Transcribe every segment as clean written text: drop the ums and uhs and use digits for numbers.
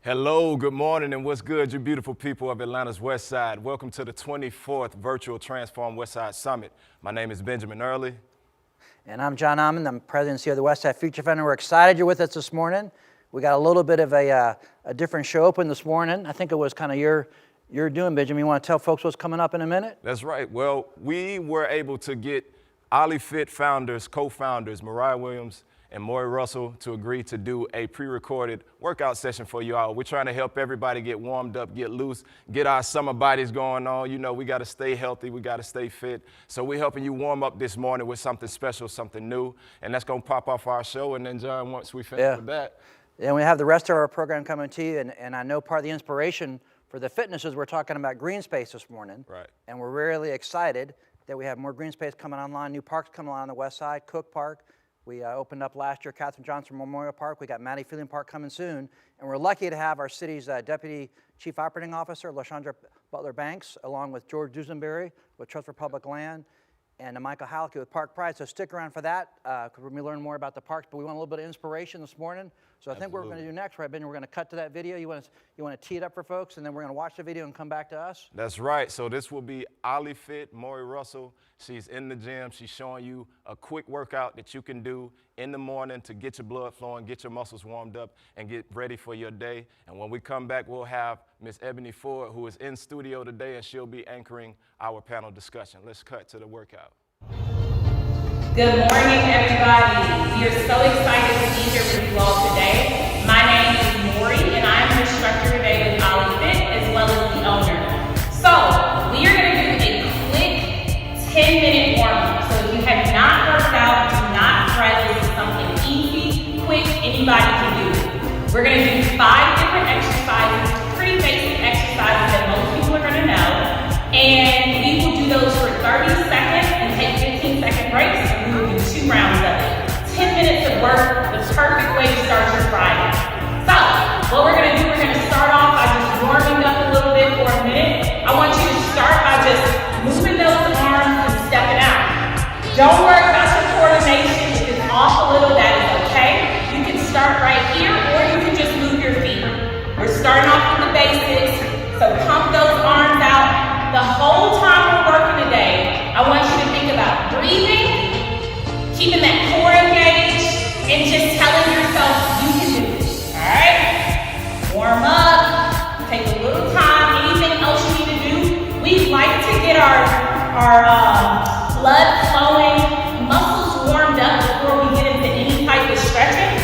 Hello, good morning, and what's good, you beautiful people of Atlanta's Westside. Welcome to the 24th Virtual Transform Westside Summit. My name is Benjamin Early. And I'm John Almond. I'm President and CEO of the Westside Future Fund. We're excited you're with us this morning. We got a little bit of a different show open this morning. I think it was kind of your doing, Benjamin. You want to tell folks what's coming up in a minute? That's right. Well, we were able to get OllieFit founders, co-founders, Mariah Williams and Maury Russell to agree to do a pre-recorded workout session for you all. We're trying to help everybody get warmed up, get loose, get our summer bodies going on. You know, we got to stay healthy, we got to stay fit. So we're helping you warm up this morning with something special, something new, and that's going to pop off our show. And then, John, once we finish with that. And we have the rest of our program coming to you, and I know part of the inspiration for the fitness is we're talking about green space this morning. Right. And we're really excited that we have more green space coming online, new parks coming on the west side, Cook Park. We opened up last year Katherine Johnson Memorial Park. We got Maddie Fielding Park coming soon. And we're lucky to have our city's Deputy Chief Operating Officer, LaShondra Butler-Banks, along with George Dusenberry with Trust for Public Land, and Michael Hallecky with Park Pride. So stick around for that, because we're going to learn more about the parks. But we want a little bit of inspiration this morning. So I think what we're going to do next, right, Ben? We're going to cut to that video. You want to tee it up for folks, and then we're going to watch the video and come back to us? That's right. So this will be OllieFit, Maury Russell. She's in the gym. She's showing you a quick workout that you can do in the morning to get your blood flowing, get your muscles warmed up, and get ready for your day. And when we come back, we'll have Miss Ebony Ford, who is in studio today, and she'll be anchoring our panel discussion. Let's cut to the workout. Good morning, everybody. We are so excited to be here with you all today. My name is Maury, and I'm your instructor today with OllieFit, as well as the owner. So, we are going to do a quick 10-minute warm-up. So if you have not worked out, do not fret. This is something easy, quick, anybody can do. We're going to do 5 different exercises, pretty basic exercises that most people are going to know. And we will do those for 30 seconds and take 15-second breaks. We will do 2 rounds of it. 10 minutes of work, the perfect way to start your Friday. So, what we're going to do, we're going to start off by just warming up a little bit for a minute. I want you to start by just moving those arms and stepping out. Don't worry about your coordination. If it's off a little, that is okay. You can start right here, or you can just move your feet. We're starting off with the basics, so pump those arms out. The whole time we're working today, I want you to think about breathing, keeping that core engaged, and just telling yourself you can do this. All right? Warm up, take a little time. Anything else you need to do? We like to get our blood flowing, muscles warmed up before we get into any type of stretching.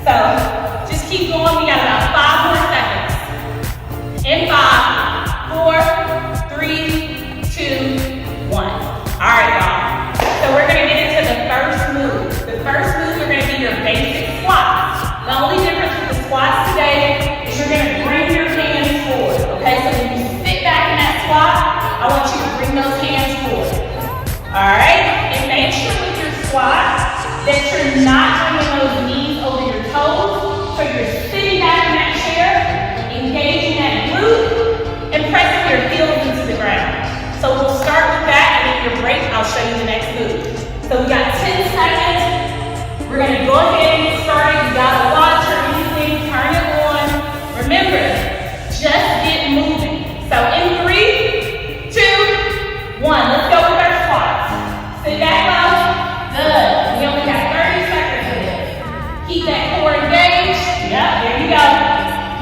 So just keep going. We got about 5 more seconds. In 5, 4, 3, 2, 1. All right, y'all. So we're going to get into the first move. The first move are going to be your basic squats. The only difference with the squats today is you're going to bring your hands forward. Okay, so when you sit back in that squat, I want you to bring those hands forward. All right, and make sure with your squat that you're not bringing those knees over your toes. So you're sitting back in that chair, engaging that glute, and pressing your heels into the ground. So we'll start with that, and in your break, I'll show you the next move. So we got 10 seconds. We're going to go ahead and get started. You got to watch or anything, turn it on. Remember, just get moving. So in 3, 2, 1, let's go with our squats. Sit back low. Good. We only got 30 seconds of this. Keep that core engaged. Yep, there you go.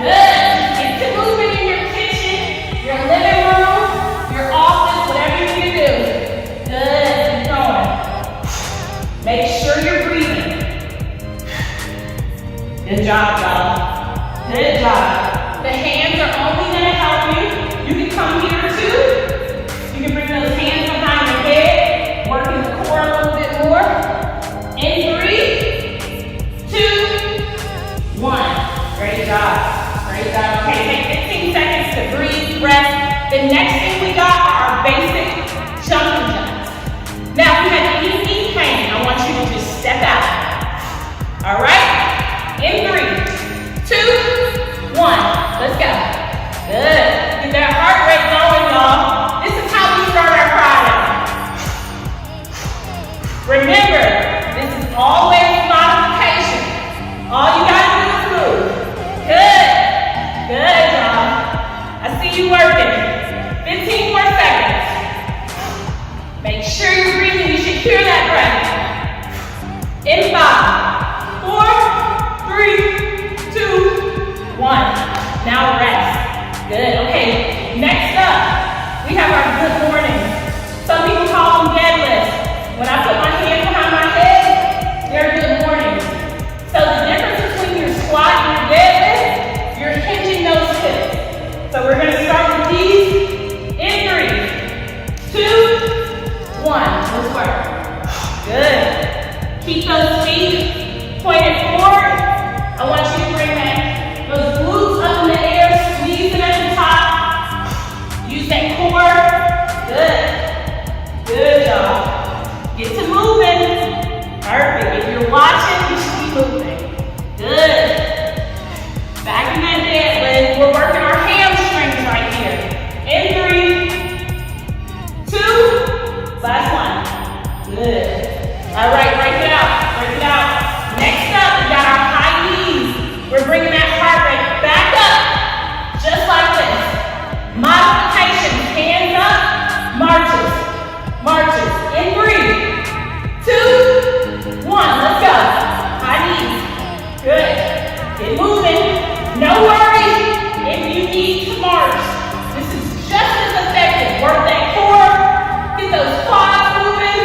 Good. Get to moving in your kitchen, your living room, your office, whatever you need to do. Good. Keep going. Make sure you're breathing. Good job, y'all. Good job. The hands are only going to help you. You can come here too. You can bring those hands behind your head, working the core a little bit more. In 3, 2, 1. Great job. Great job. Okay, take 15 seconds to breathe, rest. The next thing we got are our basic jumping jacks. Now, if you have any knee pain, I want you to just step out. All right? In 3, 2, 1. Let's go. Good. Get that heart rate going, y'all. This is how we start our Friday. Remember, this is always modification. All you gotta do is move. Good. those feet pointed forward. I want you to bring those glutes up in the air, squeeze them at the top. Use that core. Good. Good job. Get to moving. Perfect. If you're watching, you should be moving. Good. Back in that dead leg, we're working our hamstrings right here. In 3, 2, last one. Good. All right, break it out, break it out. Next up, we got our high knees. We're bringing that heart rate back up, just like this. Modification, hands up, marches, marches. In 3, 2, 1, let's go. High knees, good. Get moving. No worries if you need to march. This is just as effective. Work that core. Get those quads moving.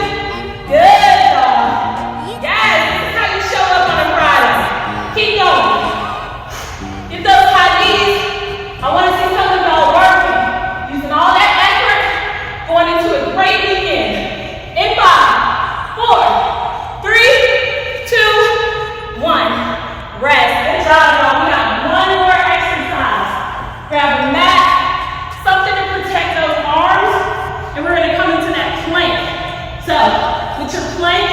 Good job. Yes, this is how you show up on a Friday. Keep going. Get those high knees. I want to see some of y'all working. Using all that effort. Going into a great weekend. In 5, 4, 3, 2, 1. Rest. Good job, y'all. We got one more exercise. Grab a mat, something to protect those arms, and we're going to come into that plank. So, with your plank,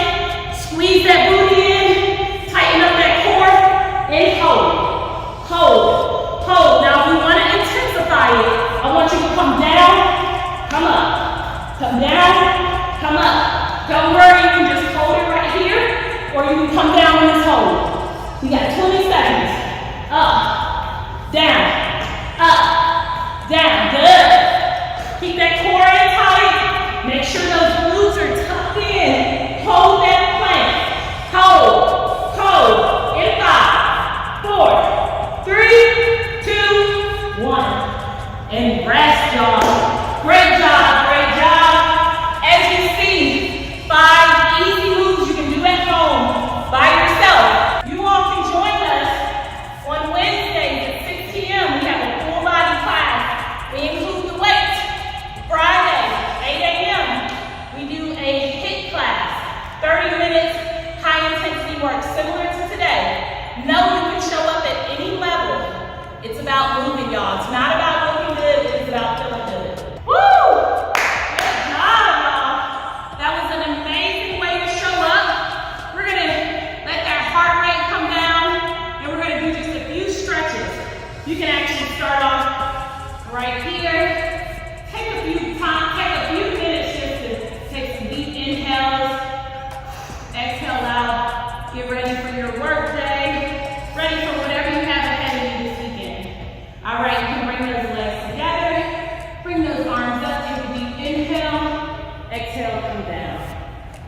squeeze that booty in, tighten up that core, and hold. Hold. Hold. Now, if we want to intensify it, I want you to come down, come up. Come down, come up. Don't worry, you can just hold it right here, or you can come down and just hold. We got 20 seconds. Up, down, good. Keep that core in tight. Make sure those glutes are tucked in. Hold that plank. Hold, hold. In 5, 4, 3, 2, 1. And rest, y'all. Great job, great job. As you see, 5 easy moves you can do at home by yourself. You all can join us on Wednesdays at 6 p.m. We have a full body class. We include the weights. Friday, 8 a.m. we do a HIIT class. 30 minutes, high intensity work, similar to today. Know you can show up at any level. It's about moving, y'all. It's not about looking good, it's about feeling good. Woo! Good job, y'all. That was an amazing way to show up. We're gonna let that heart rate come down, and we're gonna do just a few stretches. You can actually start off right here. Take a few minutes just to take some deep inhales. Exhale out. Get ready for your work day. Ready for whatever you have ahead of you this weekend. All right, you can bring those legs together. Bring those arms up. Take a deep inhale. Exhale, come down.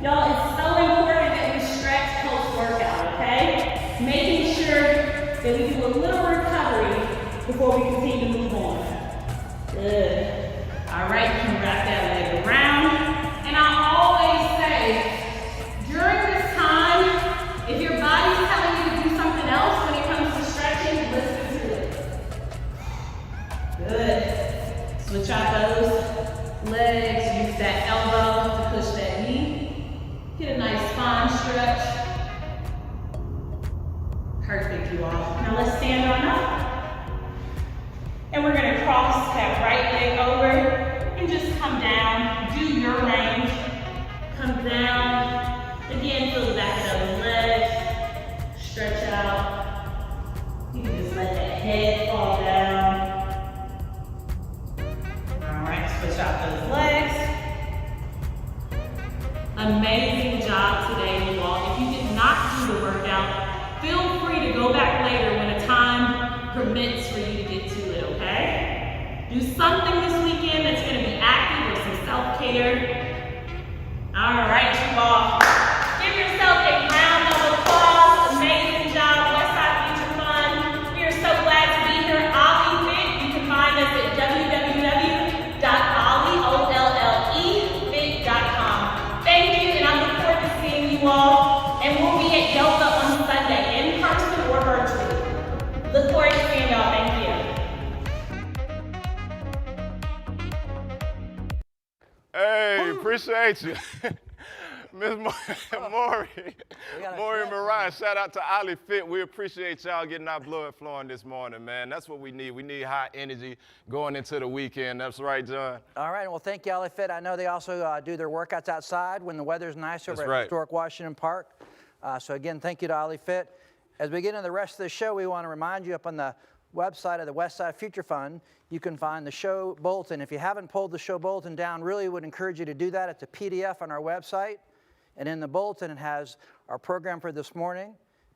Y'all, it's so important that we stretch post-workout, okay? Making sure that we do a little recovery before we continue to move on. Good. All right, you can wrap that leg around. And I always say, during this time, if your body's telling you to do something else when it comes to stretching, listen to it. Good. Switch out those legs. Use that elbow to push that knee. Get a nice spine stretch. Perfect, you all. Now let's stand on up. And we're going to cross that right leg over and just come down. Do your range. Come down. Again, feel the back of those legs. Stretch out. You can just let that head fall down. All right, switch out those legs. Amazing job today, you all. If you did not do the workout, feel free to go back later when a time permits for you to get to it, okay? Do something this weekend that's going to be active or some self-care. All right, you all. Give yourself a round of applause. Amazing job, Westside Future Fun. We are so glad to be here. Ollie Fit. You can find us at www.olliefit.com. Thank you, and I look forward to seeing you all. And we'll be at yoga on Sunday, in person or virtually. Look forward to seeing y'all. Thank you. Hey, appreciate you. Miss Maury, got a Maury and chance, Mariah, shout out to Ali Fit. We appreciate y'all getting our blood flowing this morning, man. That's what we need. We need high energy going into the weekend. That's right, John. All right, well, thank you, Ali Fit. I know they also do their workouts outside when the weather's nice over at Historic Washington Park. So again, thank you to Ali Fit. As we get into the rest of the show, we want to remind you up on the website of the Westside Future Fund, you can find the show bulletin. If you haven't pulled the show bulletin down, really would encourage you to do that. It's a PDF on our website. And in the bulletin, it has our program for this morning.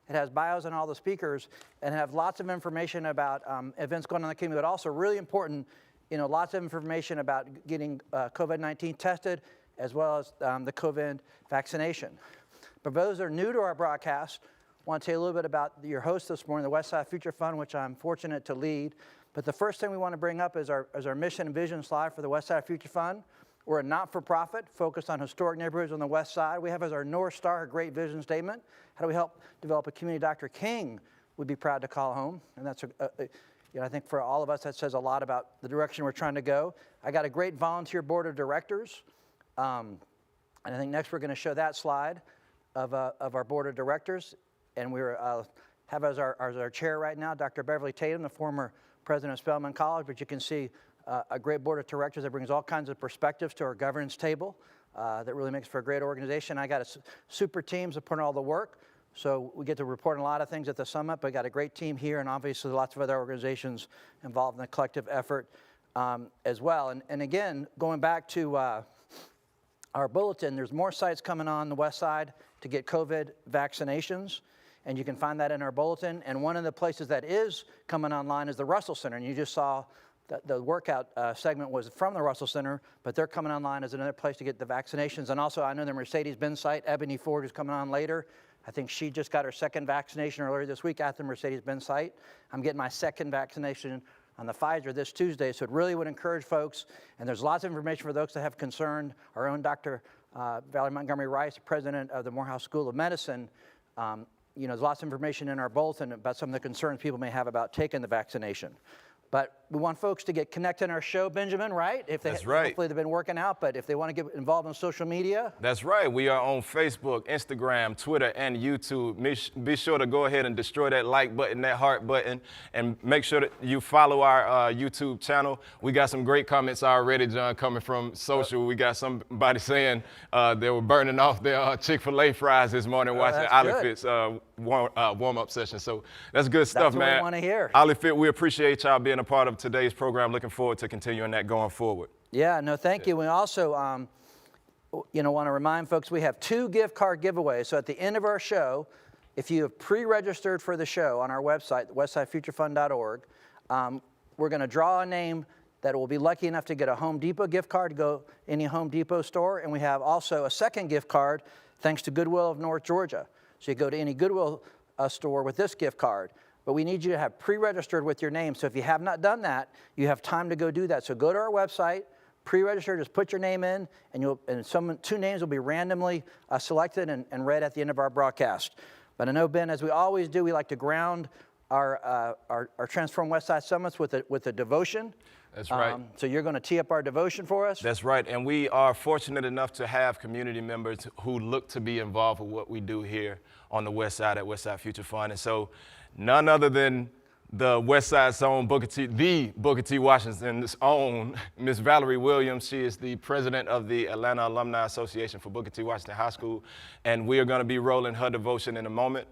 It has bios on all the speakers, and it has lots of information about events going on in the community, but also really important, lots of information about getting COVID-19 tested, as well as the COVID vaccination. For those that are new to our broadcast, I want to tell you a little bit about your host this morning, the Westside Future Fund, which I'm fortunate to lead. But the first thing we want to bring up is our mission and vision slide for the Westside Future Fund. We're a not-for-profit focused on historic neighborhoods on the West Side. We have as our North Star a great vision statement. How do we help develop a community Dr. King would be proud to call home? And that's, I think for all of us, that says a lot about the direction we're trying to go. I got a great volunteer board of directors. And I think next we're going to show that slide of our board of directors. And we have as our chair right now, Dr. Beverly Tatum, the former president of Spelman College. But you can see a great board of directors that brings all kinds of perspectives to our governance table that really makes for a great organization. I got a super teams that put in all the work. So we get to report on a lot of things at the summit, but got a great team here, and obviously lots of other organizations involved in the collective effort as well. And again, going back to our bulletin, there's more sites coming on the West Side to get COVID vaccinations. And you can find that in our bulletin. And one of the places that is coming online is the Russell Center. And you just saw that the workout segment was from the Russell Center, but they're coming online as another place to get the vaccinations. And also, I know the Mercedes-Benz site, Ebony Ford, is coming on later. I think she just got her second vaccination earlier this week at the Mercedes-Benz site. I'm getting my second vaccination on the Pfizer this Tuesday, so it really would encourage folks. And there's lots of information for those that have concern. Our own Dr. Valerie Montgomery Rice, president of the Morehouse School of Medicine, there's lots of information in our bulletin about some of the concerns people may have about taking the vaccination. But we want folks to get connected in our show, Benjamin, right? That's right. Hopefully they've been working out, but if they want to get involved in social media. That's right. We are on Facebook, Instagram, Twitter, and YouTube. Be sure to go ahead and destroy that like button, that heart button, and make sure that you follow our YouTube channel. We got some great comments already, John, coming from social. We got somebody saying they were burning off their Chick-fil-A fries this morning watching Ali Fit's warm-up session. So that's good stuff, man. That's what we want to hear. Ali Fit, we appreciate y'all being a part of today's program. Looking forward to continuing that going forward. Yeah, no, thank you. We also, want to remind folks we have 2 gift card giveaways. So at the end of our show, if you have pre-registered for the show on our website, westsidefuturefund.org, we're going to draw a name that will be lucky enough to get a Home Depot gift card to go any Home Depot store. And we have also a second gift card thanks to Goodwill of North Georgia. So you go to any Goodwill store with this gift card. But we need you to have pre-registered with your name. So if you have not done that, you have time to go do that. So go to our website, pre-register, just put your name in, and 2 names will be randomly selected and read at the end of our broadcast. But I know, Ben, as we always do, we like to ground our Transform Westside Summits with a devotion. That's right. So you're going to tee up our devotion for us? That's right. And we are fortunate enough to have community members who look to be involved with what we do here on the West Side at Westside Future Fund. And so none other than the West Side's own Booker T. Washington's own Miss Valerie Williams. She is the president of the Atlanta Alumni Association for Booker T. Washington High School. And we are going to be rolling her devotion in a moment.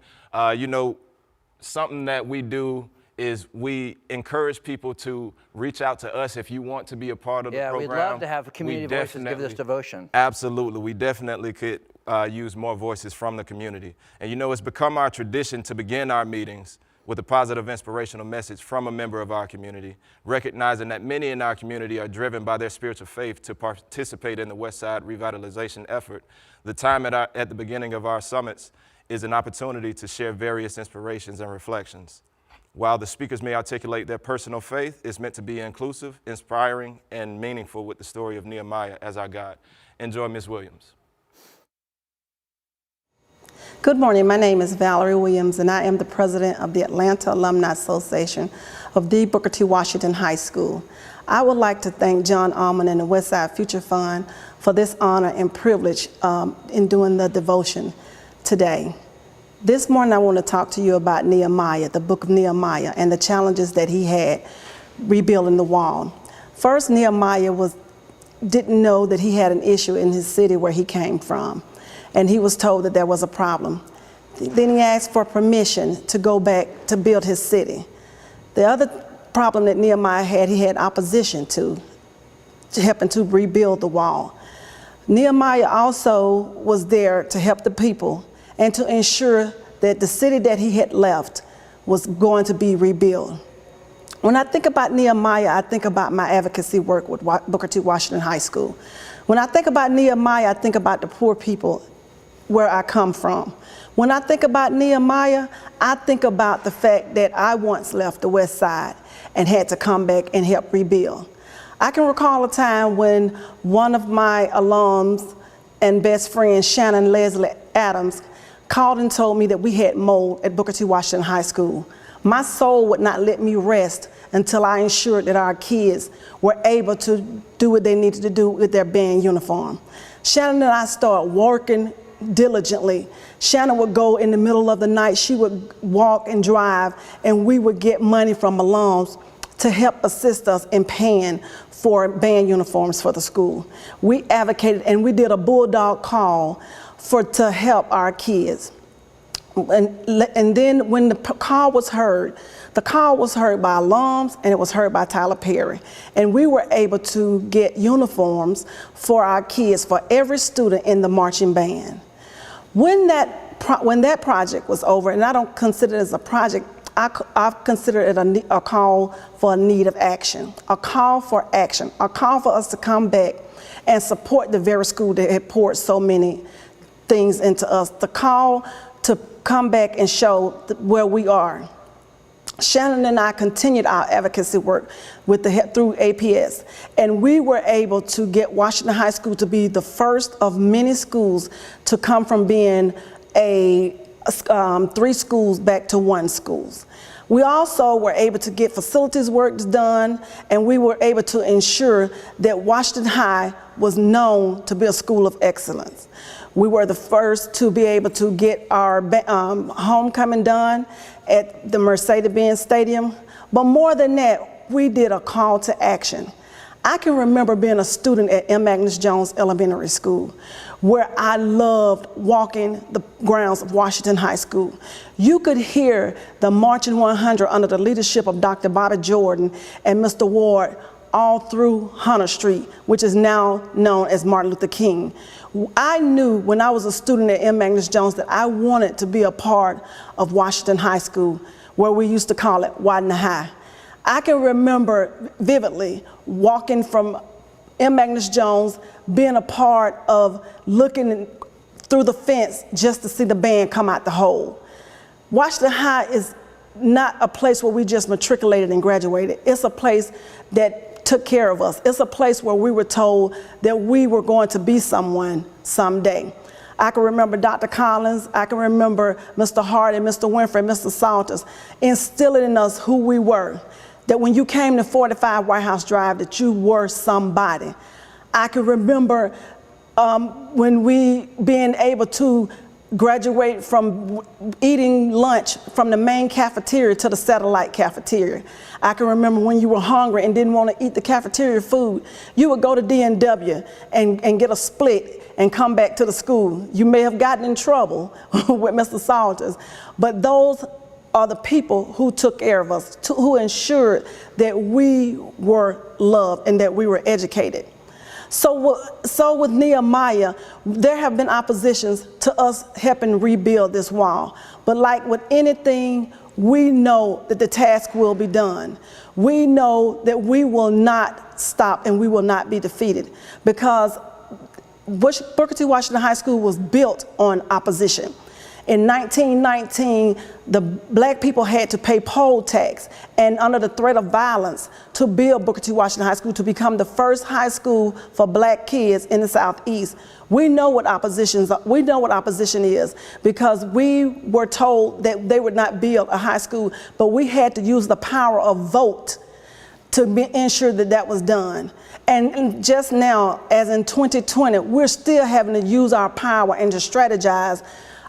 Something that we do is we encourage people to reach out to us if you want to be a part of the program. Yeah, we'd love to have community voices give this devotion. Absolutely. We definitely could use more voices from the community. And it's become our tradition to begin our meetings with a positive inspirational message from a member of our community, recognizing that many in our community are driven by their spiritual faith to participate in the West Side revitalization effort. The time at the beginning of our summits is an opportunity to share various inspirations and reflections. While the speakers may articulate their personal faith, it's meant to be inclusive, inspiring, and meaningful with the story of Nehemiah as our guide. Enjoy, Ms. Williams. Good morning. My name is Valerie Williams, and I am the president of the Atlanta Alumni Association of the Booker T. Washington High School. I would like to thank John Allman and the Westside Future Fund for this honor and privilege in doing the devotion today. This morning I want to talk to you about Nehemiah, the book of Nehemiah, and the challenges that he had rebuilding the wall. First, Nehemiah didn't know that he had an issue in his city where he came from, and he was told that there was a problem. Then he asked for permission to go back to build his city. The other problem that Nehemiah had, he had opposition to helping to rebuild the wall. Nehemiah also was there to help the people and to ensure that the city that he had left was going to be rebuilt. When I think about Nehemiah, I think about my advocacy work with Booker T. Washington High School. When I think about Nehemiah, I think about the poor people where I come from. When I think about Nehemiah, I think about the fact that I once left the West Side and had to come back and help rebuild. I can recall a time when one of my alums and best friends, Shannon Leslie Adams, called and told me that we had mold at Booker T. Washington High School. My soul would not let me rest until I ensured that our kids were able to do what they needed to do with their band uniform. Shannon and I started working diligently. Shannon would go in the middle of the night, she would walk and drive, and we would get money from alums to help assist us in paying for band uniforms for the school. We advocated and we did a bulldog call to help our kids. And then when the call was heard by alums and it was heard by Tyler Perry. And we were able to get uniforms for our kids, for every student in the marching band. When that project was over, and I don't consider it as a project, I consider it a call for a need of action, a call for action, a call for us to come back and support the very school that had poured so many things into us, the call to come back and show where we are. Shannon and I continued our advocacy work through APS, and we were able to get Washington High School to be the first of many schools to come from being 3 schools back to 1 school. We also were able to get facilities work done, and we were able to ensure that Washington High was known to be a school of excellence. We were the first to be able to get our homecoming done at the Mercedes-Benz Stadium. But more than that, we did a call to action. I can remember being a student at M. Agnes Jones Elementary School, where I loved walking the grounds of Washington High School. You could hear the Marching 100 under the leadership of Dr. Bobby Jordan and Mr. Ward all through Hunter Street, which is now known as Martin Luther King. I knew when I was a student at M. Agnes Jones that I wanted to be a part of Washington High School, where we used to call it Wadena High. I can remember vividly walking from M. Agnes Jones, being a part of looking through the fence just to see the band come out the hole. Washington High is not a place where we just matriculated and graduated. It's a place that took care of us. It's a place where we were told that we were going to be someone someday. I can remember Dr. Collins, I can remember Mr. Hart and Mr. Winfrey, Mr. Salters, instilling in us who we were, that when you came to 45 White House Drive, that you were somebody. I can remember when we being able to graduate from eating lunch from the main cafeteria to the satellite cafeteria. I can remember when you were hungry and didn't want to eat the cafeteria food, you would go to D&W and get a split and come back to the school. You may have gotten in trouble with Mr. Salters, but those are the people who took care of us, who ensured that we were loved and that we were educated. So with Nehemiah, there have been oppositions to us helping rebuild this wall. But like with anything, we know that the task will be done. We know that we will not stop and we will not be defeated, because Booker T. Washington High School was built on opposition. In 1919, the black people had to pay poll tax and under the threat of violence to build Booker T. Washington High School to become the first high school for black kids in the Southeast. We know what opposition is because we were told that they would not build a high school, but we had to use the power of vote to ensure that that was done. And just now, as in 2020, we're still having to use our power and to strategize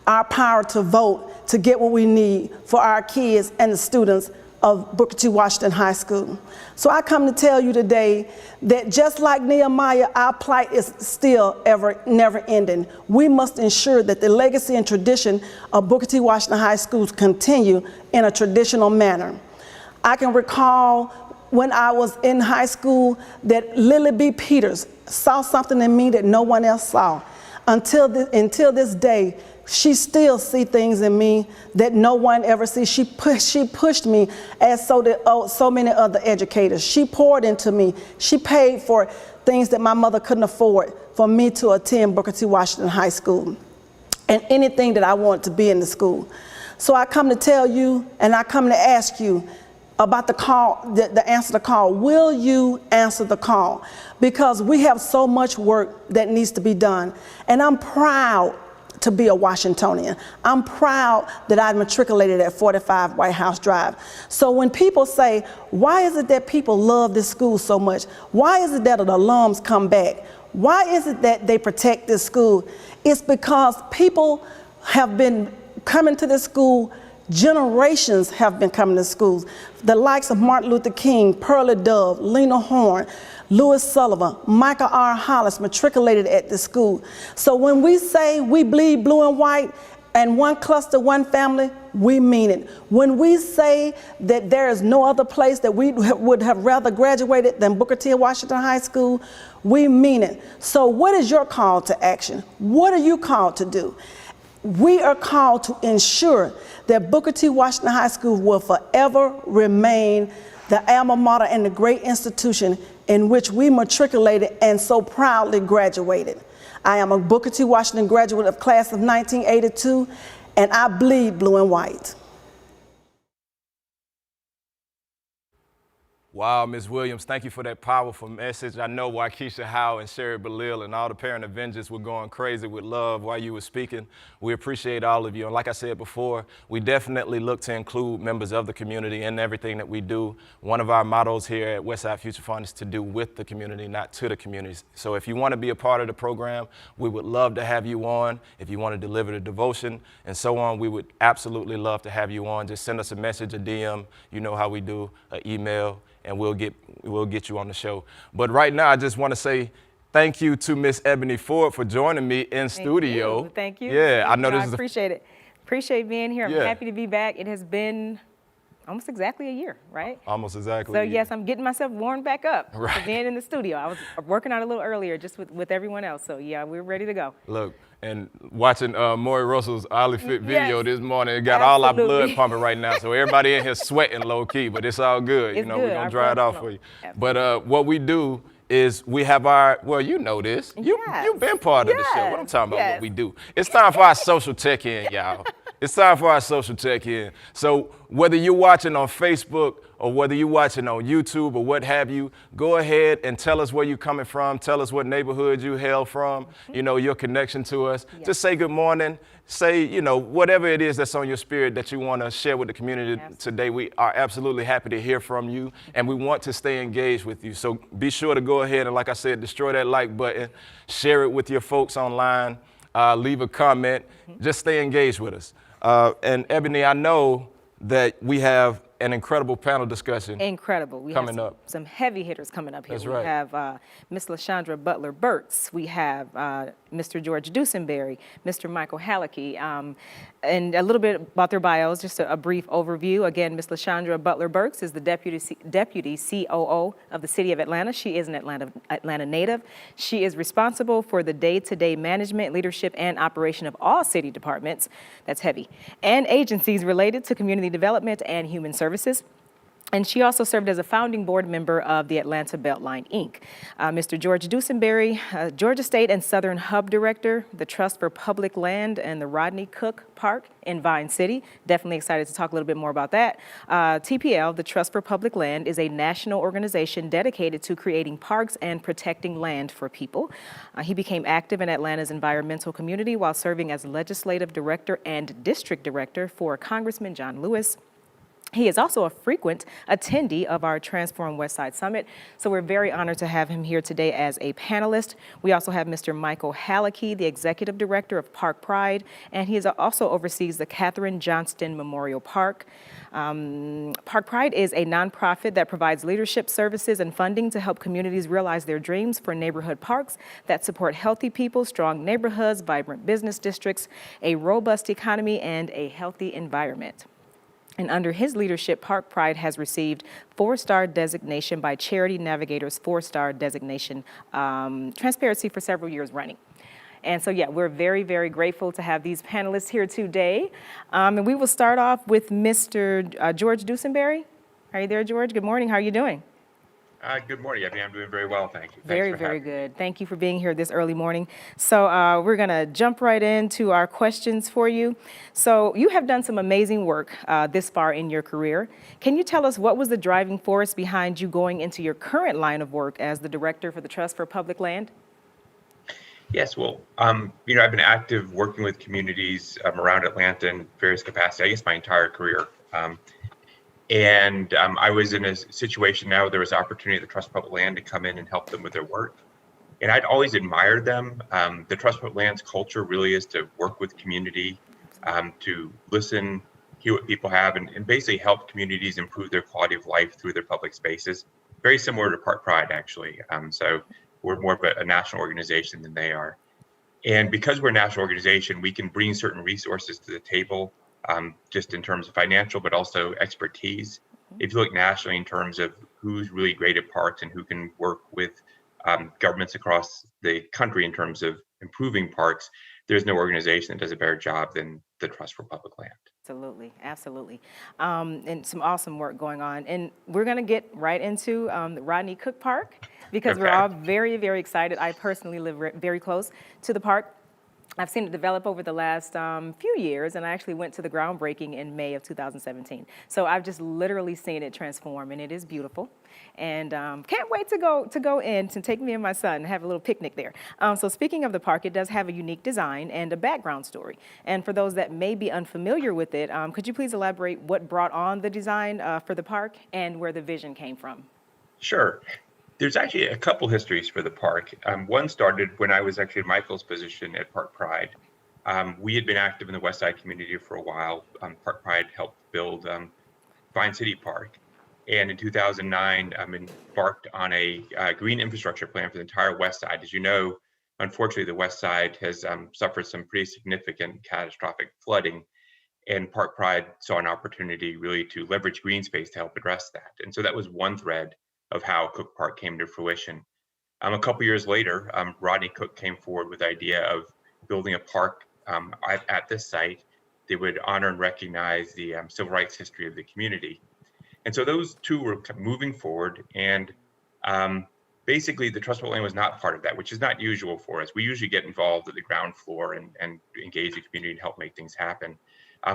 our power to vote to get what we need for our kids and the students of Booker T. Washington High School. So I come to tell you today that just like Nehemiah, our plight is still never ending. We must ensure that the legacy and tradition of Booker T. Washington High Schools continue in a traditional manner. I can recall when I was in high school that Lily B. Peters saw something in me that no one else saw. Until this day, she still sees things in me that no one ever sees. She pushed me, as so did so many other educators. She poured into me. She paid for things that my mother couldn't afford for me to attend Booker T. Washington High School and anything that I wanted to be in the school. So I come to tell you, and I come to ask you about the call, the answer to the call. Will you answer the call? Because we have so much work that needs to be done. And I'm proud to be a Washingtonian. I'm proud that I matriculated at 45 White House Drive. So when people say, why is it that people love this school so much? Why is it that the alums come back? Why is it that they protect this school? It's because people have been coming to this school. Generations have been coming to schools. The likes of Martin Luther King, Pearlie Dove, Lena Horne, Louis Sullivan, Michael R. Hollis matriculated at the school. So when we say we bleed blue and white and one cluster, one family, we mean it. When we say that there is no other place that we would have rather graduated than Booker T. Washington High School, we mean it. So what is your call to action? What are you called to do? We are called to ensure that Booker T. Washington High School will forever remain the alma mater and the great institution in which we matriculated and so proudly graduated. I am a Booker T. Washington graduate of class of 1982, and I bleed blue and white. Wow, Ms. Williams, thank you for that powerful message. I know Waukesha Howe and Sherry Belil and all the parent Avengers were going crazy with love while you were speaking. We appreciate all of you. And like I said before, we definitely look to include members of the community in everything that we do. One of our mottos here at Westside Future Fund is to do with the community, not to the community. So if you want to be a part of the program, we would love to have you on. If you want to deliver the devotion and so on, we would absolutely love to have you on. Just send us a message, a DM, you know how we do, an email, and we'll get you on the show. But right now, I just want to say thank you to Miss Ebony Ford for joining me in studio. Thank you. Yeah, I know this is appreciate it. Appreciate being here. I'm Yeah. happy to be back. It has been almost exactly a year, right? Almost exactly. So yes, I'm getting myself warmed back up Right. for being in the studio. I was working out a little earlier just with everyone else. So yeah, we're ready to go. Look, and watching Maury Russell's Ollie Fit video Yes. this morning, it got all our Absolutely. blood pumping right now. So everybody in here sweating low key, but it's all good. It's We're good. gonna Our dry it blood's off flowing. for you. Absolutely. But what we do is we have our, well, you know this. Yes. You've been part of the show. What I'm Yes. talking about, Yes. what we do. It's time for our social check-in, y'all. It's time for our social check-in. So whether you're watching on Facebook or whether you're watching on YouTube or what have you, go ahead and tell us where you're coming from. Tell us what neighborhood you hail from, you know, your connection to us. Yes. Just say good morning. Say, you know, whatever it is that's on your spirit that you want to share with the community Absolutely. today. We are absolutely happy to hear from you, and we want to stay engaged with you. So be sure to go ahead and, like I said, destroy that like button, share it with your folks online, leave a comment, just stay engaged with us. And Ebony, I know that we have an incredible panel discussion. Incredible. We Coming have up. some heavy hitters coming up here. That's we right. have Miss LaShondra Butler-Burks. We have Mr. George Dusenberry, Mr. Michael Hallecky, and a little bit about their bios, just a brief overview. Again, Miss LaShondra Butler-Burks is the Deputy COO of the City of Atlanta. She is an Atlanta native. She is responsible for the day-to-day management, leadership, and operation of all city departments, that's heavy, and agencies related to community development and human services. And she also served as a founding board member of the Atlanta Beltline, Inc. Mr. George Dusenberry, Georgia State and Southern Hub Director, the Trust for Public Land and the Rodney Cook Park in Vine City. Definitely excited to talk a little bit more about that. TPL, the Trust for Public Land, is a national organization dedicated to creating parks and protecting land for people. He became active in Atlanta's environmental community while serving as legislative director and district director for Congressman John Lewis. He is also a frequent attendee of our Transform Westside Summit, so we're very honored to have him here today as a panelist. We also have Mr. Michael Halicki, the Executive Director of Park Pride, and he also oversees the Katherine Johnston Memorial Park. Park Pride is a nonprofit that provides leadership services and funding to help communities realize their dreams for neighborhood parks that support healthy people, strong neighborhoods, vibrant business districts, a robust economy, and a healthy environment. And under his leadership, Park Pride has received 4-star designation by Charity Navigator's 4-star designation transparency for several years running. And so, yeah, we're very, very grateful to have these panelists here today. And we will start off with Mr. George Dusenberry. Are you there, George? Good morning. How are you doing? Good morning, Ebony. I'm doing very well, thank you. Very, very good. Thank you for being here this early morning. So we're going to jump right into our questions for you. So you have done some amazing work this far in your career. Can you tell us what was the driving force behind you going into your current line of work as the director for the Trust for Public Land? Yes, well, I've been active working with communities around Atlanta in various capacities, I guess my entire career. I was in a situation now where there was opportunity at the Trust Public Land to come in and help them with their work. And I'd always admired them. The Trust Public Land's culture really is to work with community, to listen, hear what people have, and basically help communities improve their quality of life through their public spaces. Very similar to Park Pride, actually. So we're more of a national organization than they are. And because we're a national organization, we can bring certain resources to the table, just in terms of financial, but also expertise. If you look nationally in terms of who's really great at parks and who can work with governments across the country in terms of improving parks, there's no organization that does a better job than the Trust for Public Land. Absolutely, absolutely. And some awesome work going on. And we're going to get right into the Rodney Cook Park because we're all very, very excited. I personally live very close to the park. I've seen it develop over the last few years, and I actually went to the groundbreaking in May of 2017. So I've just literally seen it transform, and it is beautiful. And can't wait to go in to take me and my son and have a little picnic there. So speaking of the park, it does have a unique design and a background story. And for those that may be unfamiliar with it, could you please elaborate what brought on the design for the park and where the vision came from? Sure. There's actually a couple histories for the park. One started when I was actually in Michael's position at Park Pride. We had been active in the Westside community for a while. Park Pride helped build Vine City Park. And in 2009, embarked on a green infrastructure plan for the entire Westside. As you know, unfortunately, the Westside has suffered some pretty significant catastrophic flooding. And Park Pride saw an opportunity really to leverage green space to help address that. And so that was one thread of how Cook Park came to fruition. A couple years later, Rodney Cook came forward with the idea of building a park at this site that would honor and recognize the civil rights history of the community. And so those two were moving forward, and basically the Trust Public Land was not part of that, which is not usual for us. We usually get involved at the ground floor and engage the community and help make things happen.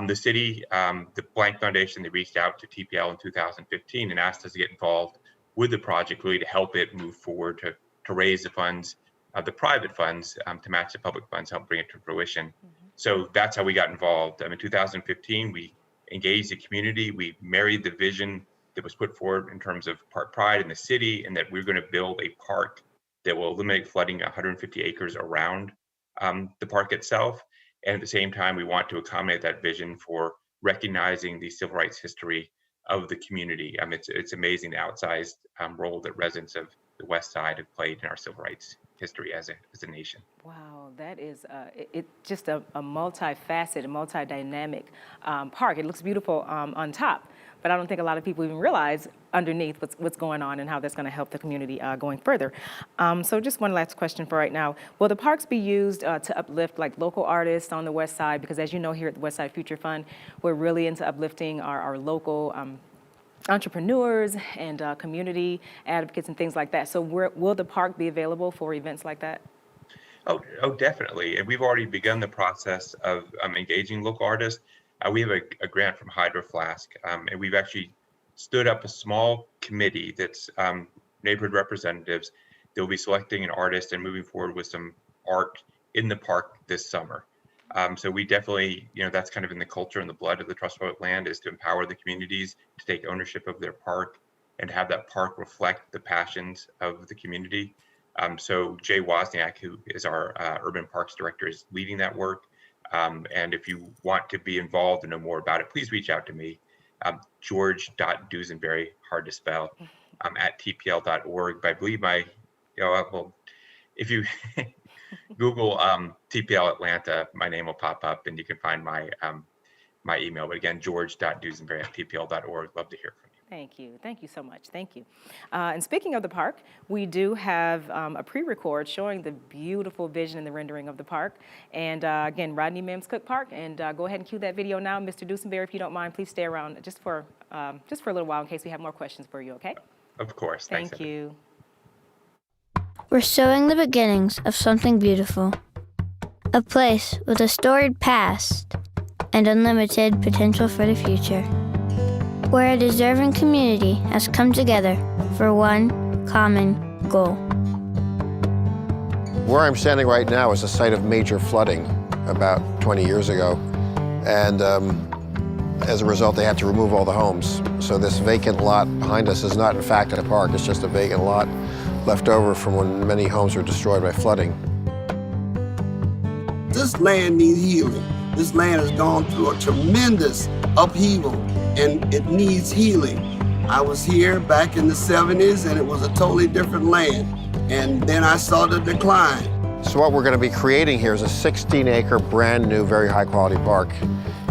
The city, the Blank Foundation, they reached out to TPL in 2015 and asked us to get involved with the project really to help it move forward, to raise the funds, the private funds, to match the public funds, help bring it to fruition. So that's how we got involved. In 2015, we engaged the community. We married the vision that was put forward in terms of Park Pride in the city, and that we're going to build a park that will eliminate flooding 150 acres around the park itself. And at the same time, we want to accommodate that vision for recognizing the civil rights history of the community. It's amazing the outsized role that residents of the West Side have played in our civil rights history as a nation. Wow, that is just a multifaceted, multi-dynamic park. It looks beautiful on top, but I don't think a lot of people even realize underneath what's going on and how that's going to help the community going further. So just one last question for right now. Will the parks be used to uplift like local artists on the West Side? Because as you know, here at the Westside Future Fund, we're really into uplifting our local entrepreneurs and community advocates and things like that. So will the park be available for events like that? Oh, definitely. And we've already begun the process of engaging local artists. We have a grant from Hydro Flask, and we've actually stood up a small committee that's neighborhood representatives. They'll be selecting an artist and moving forward with some art in the park this summer. So we definitely, that's kind of in the culture and the blood of the Trust Public Land, is to empower the communities to take ownership of their park and have that park reflect the passions of the community. So Jay Wozniak, who is our Urban Parks Director, is leading that work. And if you want to be involved and know more about it, please reach out to me. George.Dusenberry, hard to spell, at tpl.org. But I believe if you Google TPL Atlanta, my name will pop up and you can find my email. But again, George.Dusenberry at tpl.org. Love to hear from you. Thank you. Thank you so much. Thank you. And speaking of the park, we do have a pre-record showing the beautiful vision and the rendering of the park. And again, Rodney Mims Cook Park. And go ahead and cue that video now. Mr. Dusenberry, if you don't mind, please stay around just for a little while in case we have more questions for you, okay? Of course. Thank Thanks, you. We're showing the beginnings of something beautiful. A place with a storied past and unlimited potential for the future, where a deserving community has come together for one common goal. Where I'm standing right now is a site of major flooding about 20 years ago. And as a result, they had to remove all the homes. So this vacant lot behind us is not in fact a park, it's just a vacant lot left over from when many homes were destroyed by flooding. This land needs healing. This land has gone through a tremendous upheaval and it needs healing. I was here back in the 70s and it was a totally different land. And then I saw the decline. So what we're going to be creating here is a 16-acre brand new, very high quality park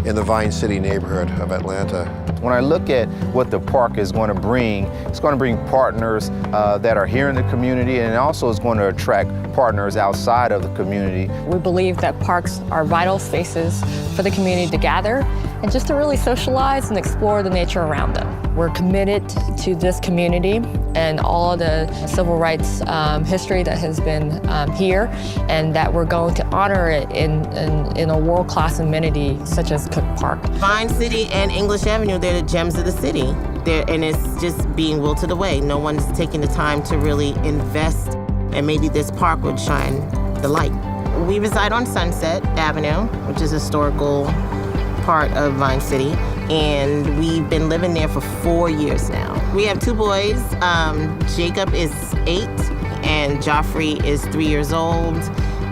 in the Vine City neighborhood of Atlanta. When I look at what the park is going to bring, it's going to bring partners that are here in the community, and also it's going to attract partners outside of the community. We believe that parks are vital spaces for the community to gather and just to really socialize and explore the nature around them. We're committed to this community and all of the civil rights history that has been here, and that we're going to honor it in a world-class amenity such as Cook Park. Vine City and English Avenue, they're the gems of the city. And it's just being wilted away. No one's taking the time to really invest, and maybe this park would shine the light. We reside on Sunset Avenue, which is a historical part of Vine City, and we've been living there for 4 years now. We have 2 boys. Jacob is 8 and Joffrey is 3 years old,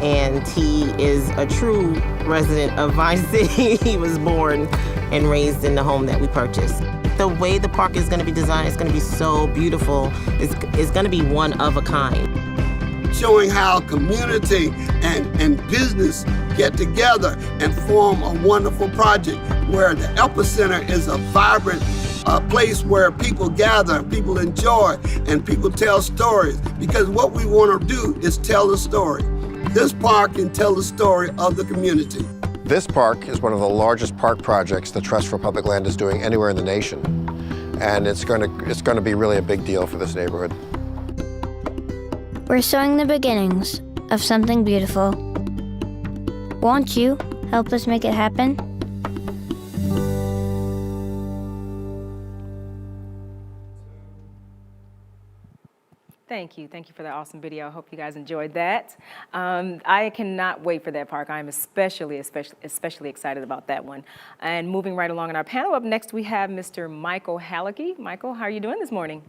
and he is a true resident of Vine City. He was born and raised in the home that we purchased. The way the park is going to be designed is going to be so beautiful. It's going to be one of a kind. Showing how community and business get together and form a wonderful project where the epicenter is a vibrant place where people gather, people enjoy, and people tell stories. Because what we want to do is tell a story. This park can tell the story of the community. This park is one of the largest park projects the Trust for Public Land is doing anywhere in the nation. And it's going to be really a big deal for this neighborhood. We're showing the beginnings of something beautiful. Won't you help us make it happen? Thank you. Thank you for that awesome video. I hope you guys enjoyed that. I cannot wait for that park. I'm especially excited about that one. And moving right along in our panel, up next we have Mr. Michael Halicki. Michael, how are you doing this morning?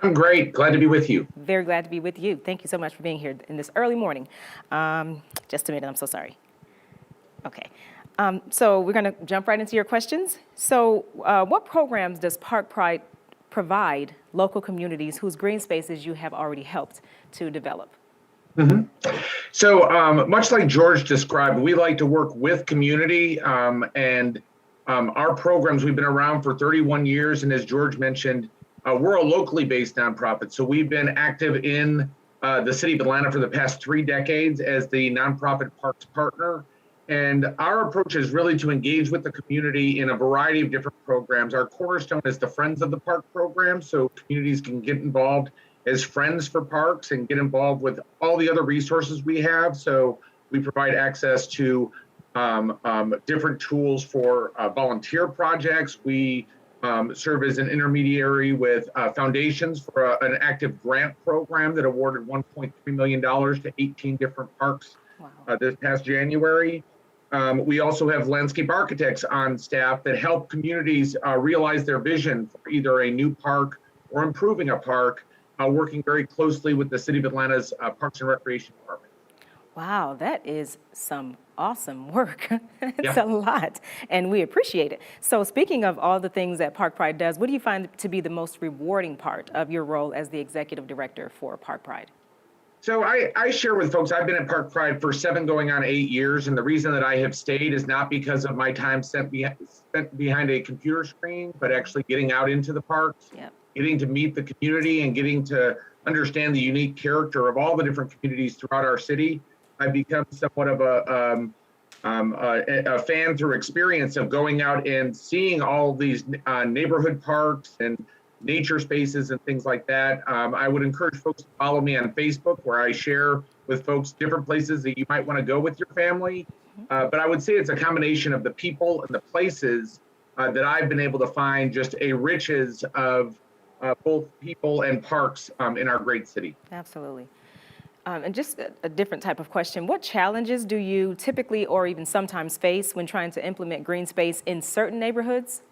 I'm great. Glad to be with you. Very glad to be with you. Thank you so much for being here in this early morning. Just a minute, I'm so sorry. Okay. So we're going to jump right into your questions. So what programs does Park Pride provide local communities whose green spaces you have already helped to develop? So much like George described, we like to work with community, and our programs, we've been around for 31 years. And as George mentioned, we're a locally based nonprofit. So we've been active in the city of Atlanta for the past 3 decades as the nonprofit parks partner. And our approach is really to engage with the community in a variety of different programs. Our cornerstone is the Friends of the Park program, so communities can get involved as friends for parks and get involved with all the other resources we have. So we provide access to different tools for volunteer projects. We serve as an intermediary with foundations for an active grant program that awarded $1.3 million to 18 different parks this past January. We also have landscape architects on staff that help communities realize their vision for either a new park or improving a park, working very closely with the City of Atlanta's Parks and Recreation Department. Wow, that is some awesome work. It's a lot, and we appreciate it. So speaking of all the things that Park Pride does, what do you find to be the most rewarding part of your role as the executive director for Park Pride? So I share with folks, I've been at Park Pride for 7 going on 8 years, and the reason that I have stayed is not because of my time spent behind a computer screen, but actually getting out into the parks, getting to meet the community and getting to understand the unique character of all the different communities throughout our city. I've become somewhat of a fan through experience of going out and seeing all these neighborhood parks and nature spaces and things like that. I would encourage folks to follow me on Facebook, where I share with folks different places that you might want to go with your family. But I would say it's a combination of the people and the places that I've been able to find just a riches of both people and parks in our great city. Absolutely. And just a different type of question, what challenges do you typically or even sometimes face when trying to implement green space in certain neighborhoods?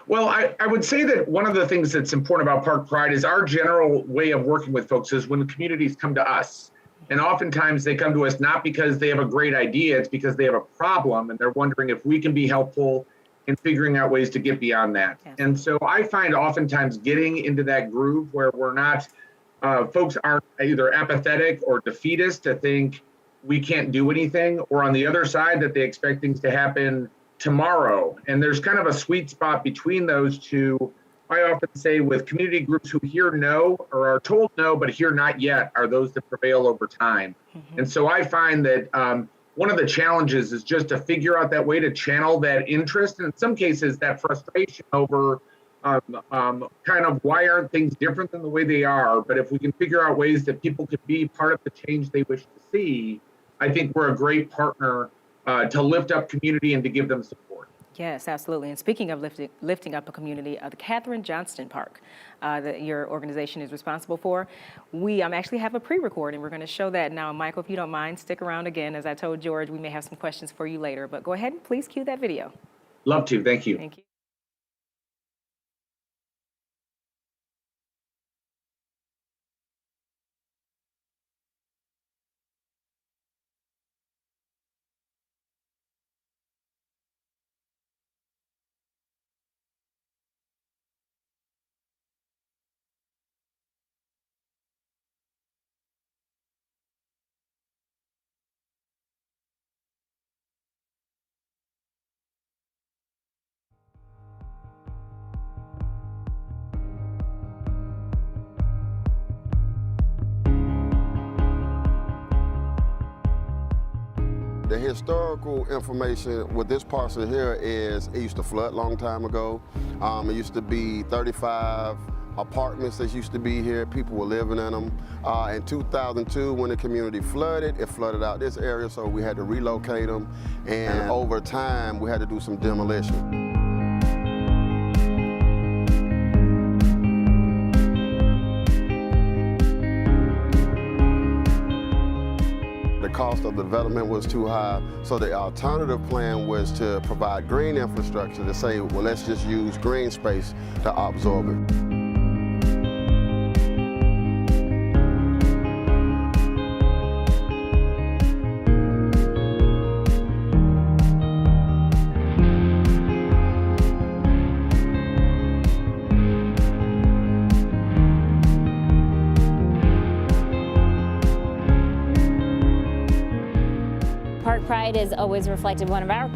Well, I would say that one of the things that's important about Park Pride is our general way of working with folks is when communities come to us. And oftentimes they come to us not because they have a great idea, it's because they have a problem and they're wondering if we can be helpful in figuring out ways to get beyond that. And so I find oftentimes getting into that groove where we're not, folks aren't either apathetic or defeatist to think we can't do anything, or on the other side that they expect things to happen tomorrow. And there's kind of a sweet spot between those two. I often say with community groups who hear no or are told no, but hear not yet are those that prevail over time. And so I find that one of the challenges is just to figure out that way to channel that interest, and in some cases that frustration over kind of why aren't things different than the way they are. But if we can figure out ways that people could be part of the change they wish to see, I think we're a great partner to lift up community and to give them support. Yes, absolutely. And speaking of lifting up a community, the Katherine Johnston Park that your organization is responsible for, we actually have a pre-record, and we're going to show that now. Michael, if you don't mind, stick around again. As I told George, we may have some questions for you later, but go ahead and please cue that video. Love to. Thank you. Thank you. The historical information with this parcel here is it used to flood a long time ago. It used to be 35 apartments that used to be here. People were living in them. In 2002, when the community flooded, it flooded out this area, so we had to relocate them. And over time, we had to do some demolition. The cost of development was too high, so the alternative plan was to provide green infrastructure to say, well, let's just use green space to absorb it. Park Pride has always reflected one of our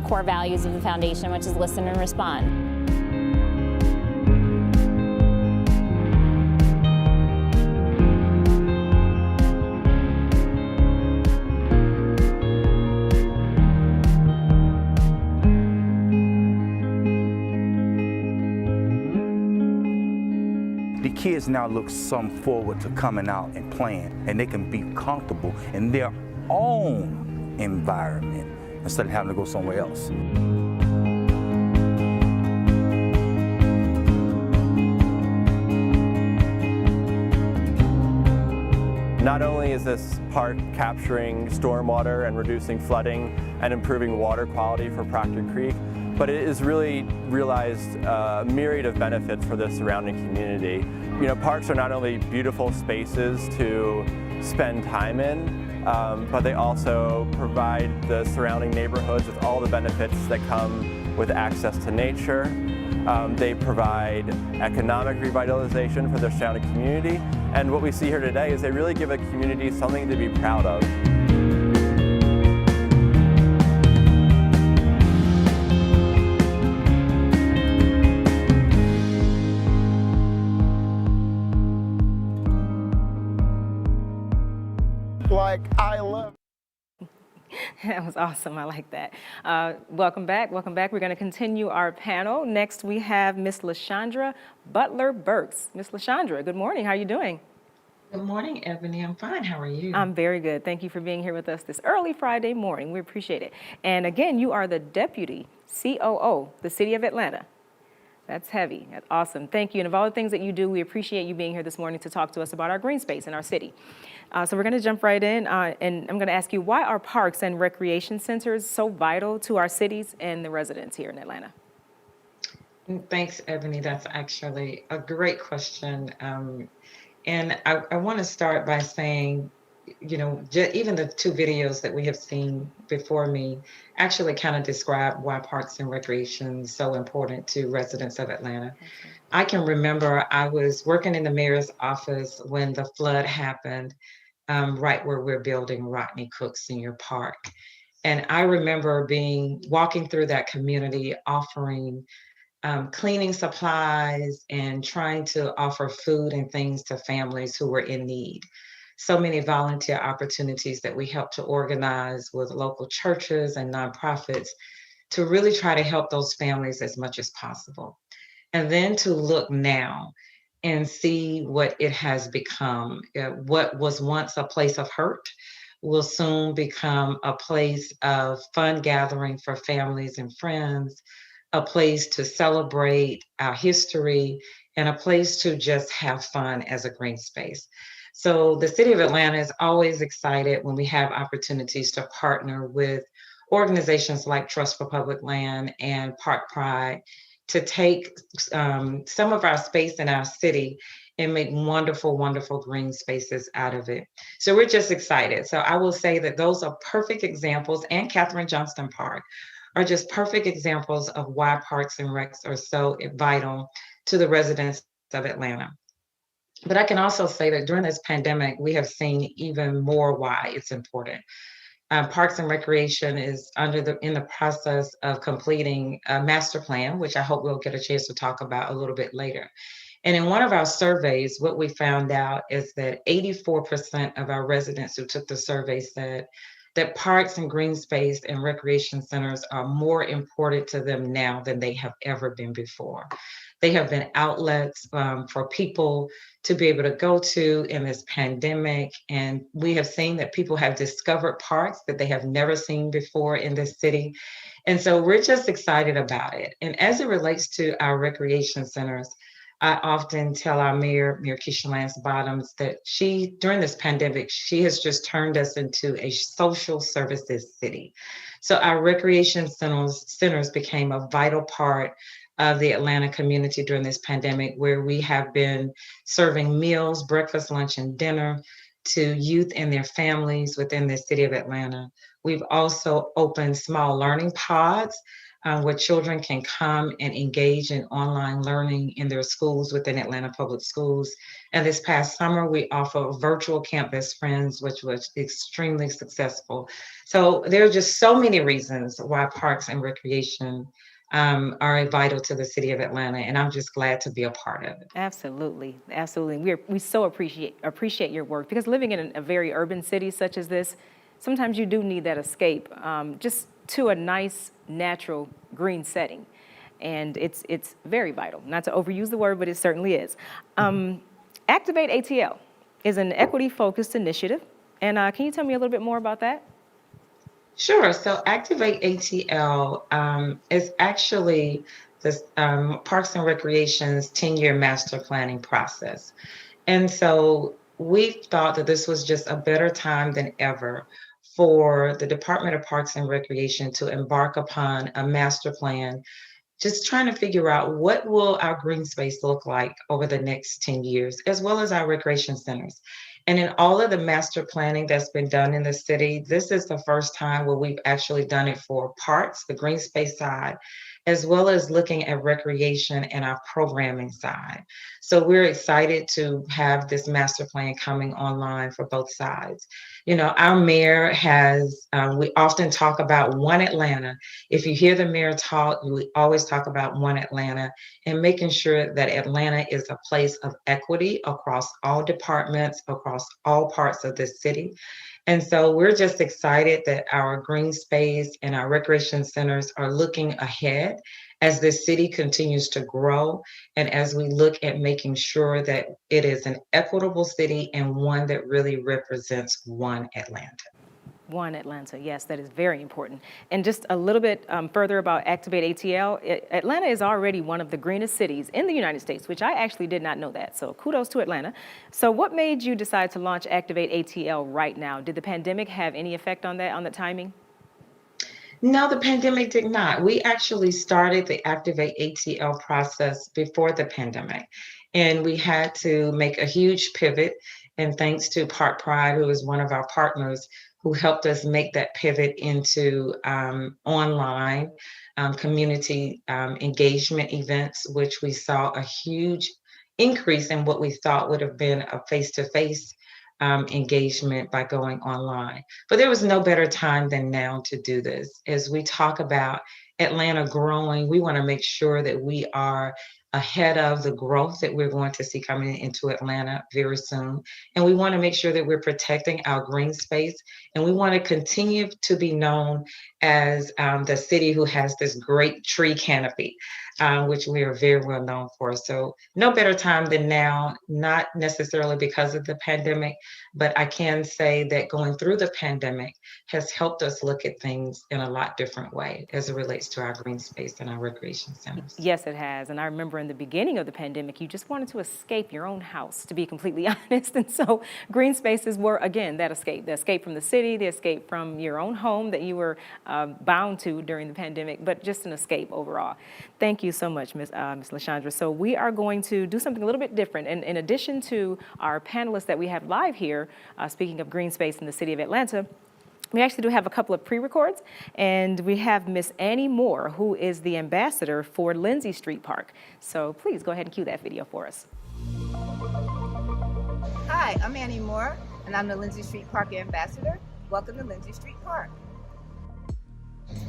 core values of the foundation, which is listen and respond. the kids now look some forward to coming out and playing, and they can be comfortable in their own environment instead of having to go somewhere else. Not only is this park capturing stormwater and reducing flooding and improving water quality for Proctor Creek, but it has really realized a myriad of benefits for the surrounding community. You know, parks are not only beautiful spaces to spend time in, but they also provide the surrounding neighborhoods with all the benefits that come with access to nature. They provide economic revitalization for the surrounding community, and what we see here today is they really give a community something to be proud of. Like, I love. That was awesome. I like that. Welcome back. Welcome back. We're going to continue our panel. Next, we have Miss LaShondra Butler-Burks. Miss LaShondra, good morning. How are you doing? Good morning, Ebony. I'm fine. How are you? I'm very good. Thank you for being here with us this early Friday morning. We appreciate it. And again, you are the Deputy COO, the City of Atlanta. That's heavy. That's awesome. Thank you. And of all the things that you do, we appreciate you being here this morning to talk to us about our green space in our city. So we're going to jump right in, and I'm going to ask you, why are parks and recreation centers so vital to our cities and the residents here in Atlanta? Thanks, Ebony. That's actually a great question. And I want to start by saying, you know, even the two videos that we have seen before me actually kind of describe why parks and recreation is so important to residents of Atlanta. I can remember I was working in the mayor's office when the flood happened, right where we're building Rodney Cook Senior Park. And I remember walking through that community, offering cleaning supplies and trying to offer food and things to families who were in need. So many volunteer opportunities that we helped to organize with local churches and nonprofits to really try to help those families as much as possible. And then to look now and see what it has become. What was once a place of hurt will soon become a place of fun gathering for families and friends, a place to celebrate our history, and a place to just have fun as a green space. So the City of Atlanta is always excited when we have opportunities to partner with organizations like Trust for Public Land and Park Pride to take some of our space in our city and make wonderful, wonderful green spaces out of it. So we're just excited. So I will say that those are perfect examples, and Katherine Johnston Park are just perfect examples of why parks and recs are so vital to the residents of Atlanta. But I can also say that during this pandemic, we have seen even more why it's important. Parks and Recreation is in the process of completing a master plan, which I hope we'll get a chance to talk about a little bit later. And in one of our surveys, what we found out is that 84% of our residents who took the survey said that parks and green space and recreation centers are more important to them now than they have ever been before. They have been outlets for people to be able to go to in this pandemic. And we have seen that people have discovered parks that they have never seen before in this city. And so we're just excited about it. And as it relates to our recreation centers, I often tell our Mayor Keisha Lance Bottoms, that during this pandemic, she has just turned us into a social services city. So our recreation centers became a vital part of the Atlanta community during this pandemic, where we have been serving meals, breakfast, lunch, and dinner to youth and their families within the city of Atlanta. We've also opened small learning pods where children can come and engage in online learning in their schools within Atlanta Public Schools. And this past summer, we offer virtual Camp Best Friends, which was extremely successful. So there are just so many reasons why parks and recreation are vital to the city of Atlanta, and I'm just glad to be a part of it. Absolutely, absolutely. We so appreciate your work, because living in a very urban city such as this, sometimes you do need that escape, just to a nice, natural green setting. and it's very vital. Not to overuse the word, but it certainly is. Activate ATL is an equity-focused initiative, and can you tell me a little bit more about that? Sure. So Activate ATL is actually the Parks and Recreation's 10-year master planning process. And so we thought that this was just a better time than ever for the Department of Parks and Recreation to embark upon a master plan, just trying to figure out what will our green space look like over the next 10 years, as well as our recreation centers. And in all of the master planning that's been done in the city, this is the first time where we've actually done it for parks, the green space side, as well as looking at recreation and our programming side. So we're excited to have this master plan coming online for both sides. You know, our mayor has, we often talk about One Atlanta. If you hear the mayor talk, we always talk about One Atlanta and making sure that Atlanta is a place of equity across all departments, across all parts of the city. And so we're just excited that our green space and our recreation centers are looking ahead as the city continues to grow and as we look at making sure that it is an equitable city and one that really represents One Atlanta. One Atlanta, yes, that is very important. And just a little bit further about Activate ATL, Atlanta is already one of the greenest cities in the United States, which I actually did not know that. So kudos to Atlanta. So what made you decide to launch Activate ATL right now? Did the pandemic have any effect on that, on the timing? No, the pandemic did not. We actually started the Activate ATL process before the pandemic, and we had to make a huge pivot. And thanks to Park Pride, who is one of our partners, who helped us make that pivot into online community engagement events, which we saw a huge increase in what we thought would have been a face-to-face engagement by going online. But there was no better time than now to do this. As we talk about Atlanta growing, we want to make sure that we are ahead of the growth that we're going to see coming into Atlanta very soon. And we want to make sure that we're protecting our green space. And we want to continue to be known as the city who has this great tree canopy, which we are very well known for. So no better time than now, not necessarily because of the pandemic, but I can say that going through the pandemic has helped us look at things in a lot different way as it relates to our green space and our recreation centers. Yes, it has. And I remember in the beginning of the pandemic, you just wanted to escape your own house, to be completely honest. And so green spaces were, again, that escape, the escape from the city, the escape from your own home that you were bound to during the pandemic, but just an escape overall. Thank you so much, Ms. LaShondra. So we are going to do something a little bit different. And in addition to our panelists that we have live here, speaking of green space in the city of Atlanta, we actually do have a couple of pre-records, and we have Miss Annie Moore, who is the ambassador for Lindsay Street Park. So please go ahead and cue that video for us. Hi, I'm Annie Moore, and I'm the Lindsay Street Park ambassador. Welcome to Lindsay Street Park.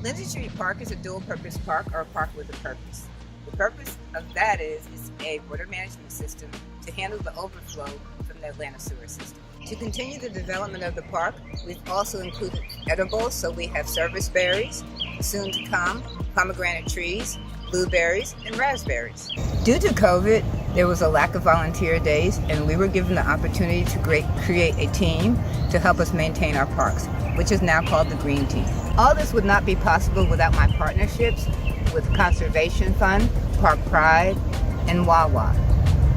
Lindsay Street Park is a dual-purpose park, or a park with a purpose. The purpose of that is a water management system to handle the overflow from the Atlanta sewer system. To continue the development of the park, we've also included edibles, so we have service berries, soon to come, pomegranate trees, blueberries, and raspberries. Due to COVID, there was a lack of volunteer days, and we were given the opportunity to create a team to help us maintain our parks, which is now called the Green Team. All this would not be possible without my partnerships with Conservation Fund, Park Pride, and Wawa.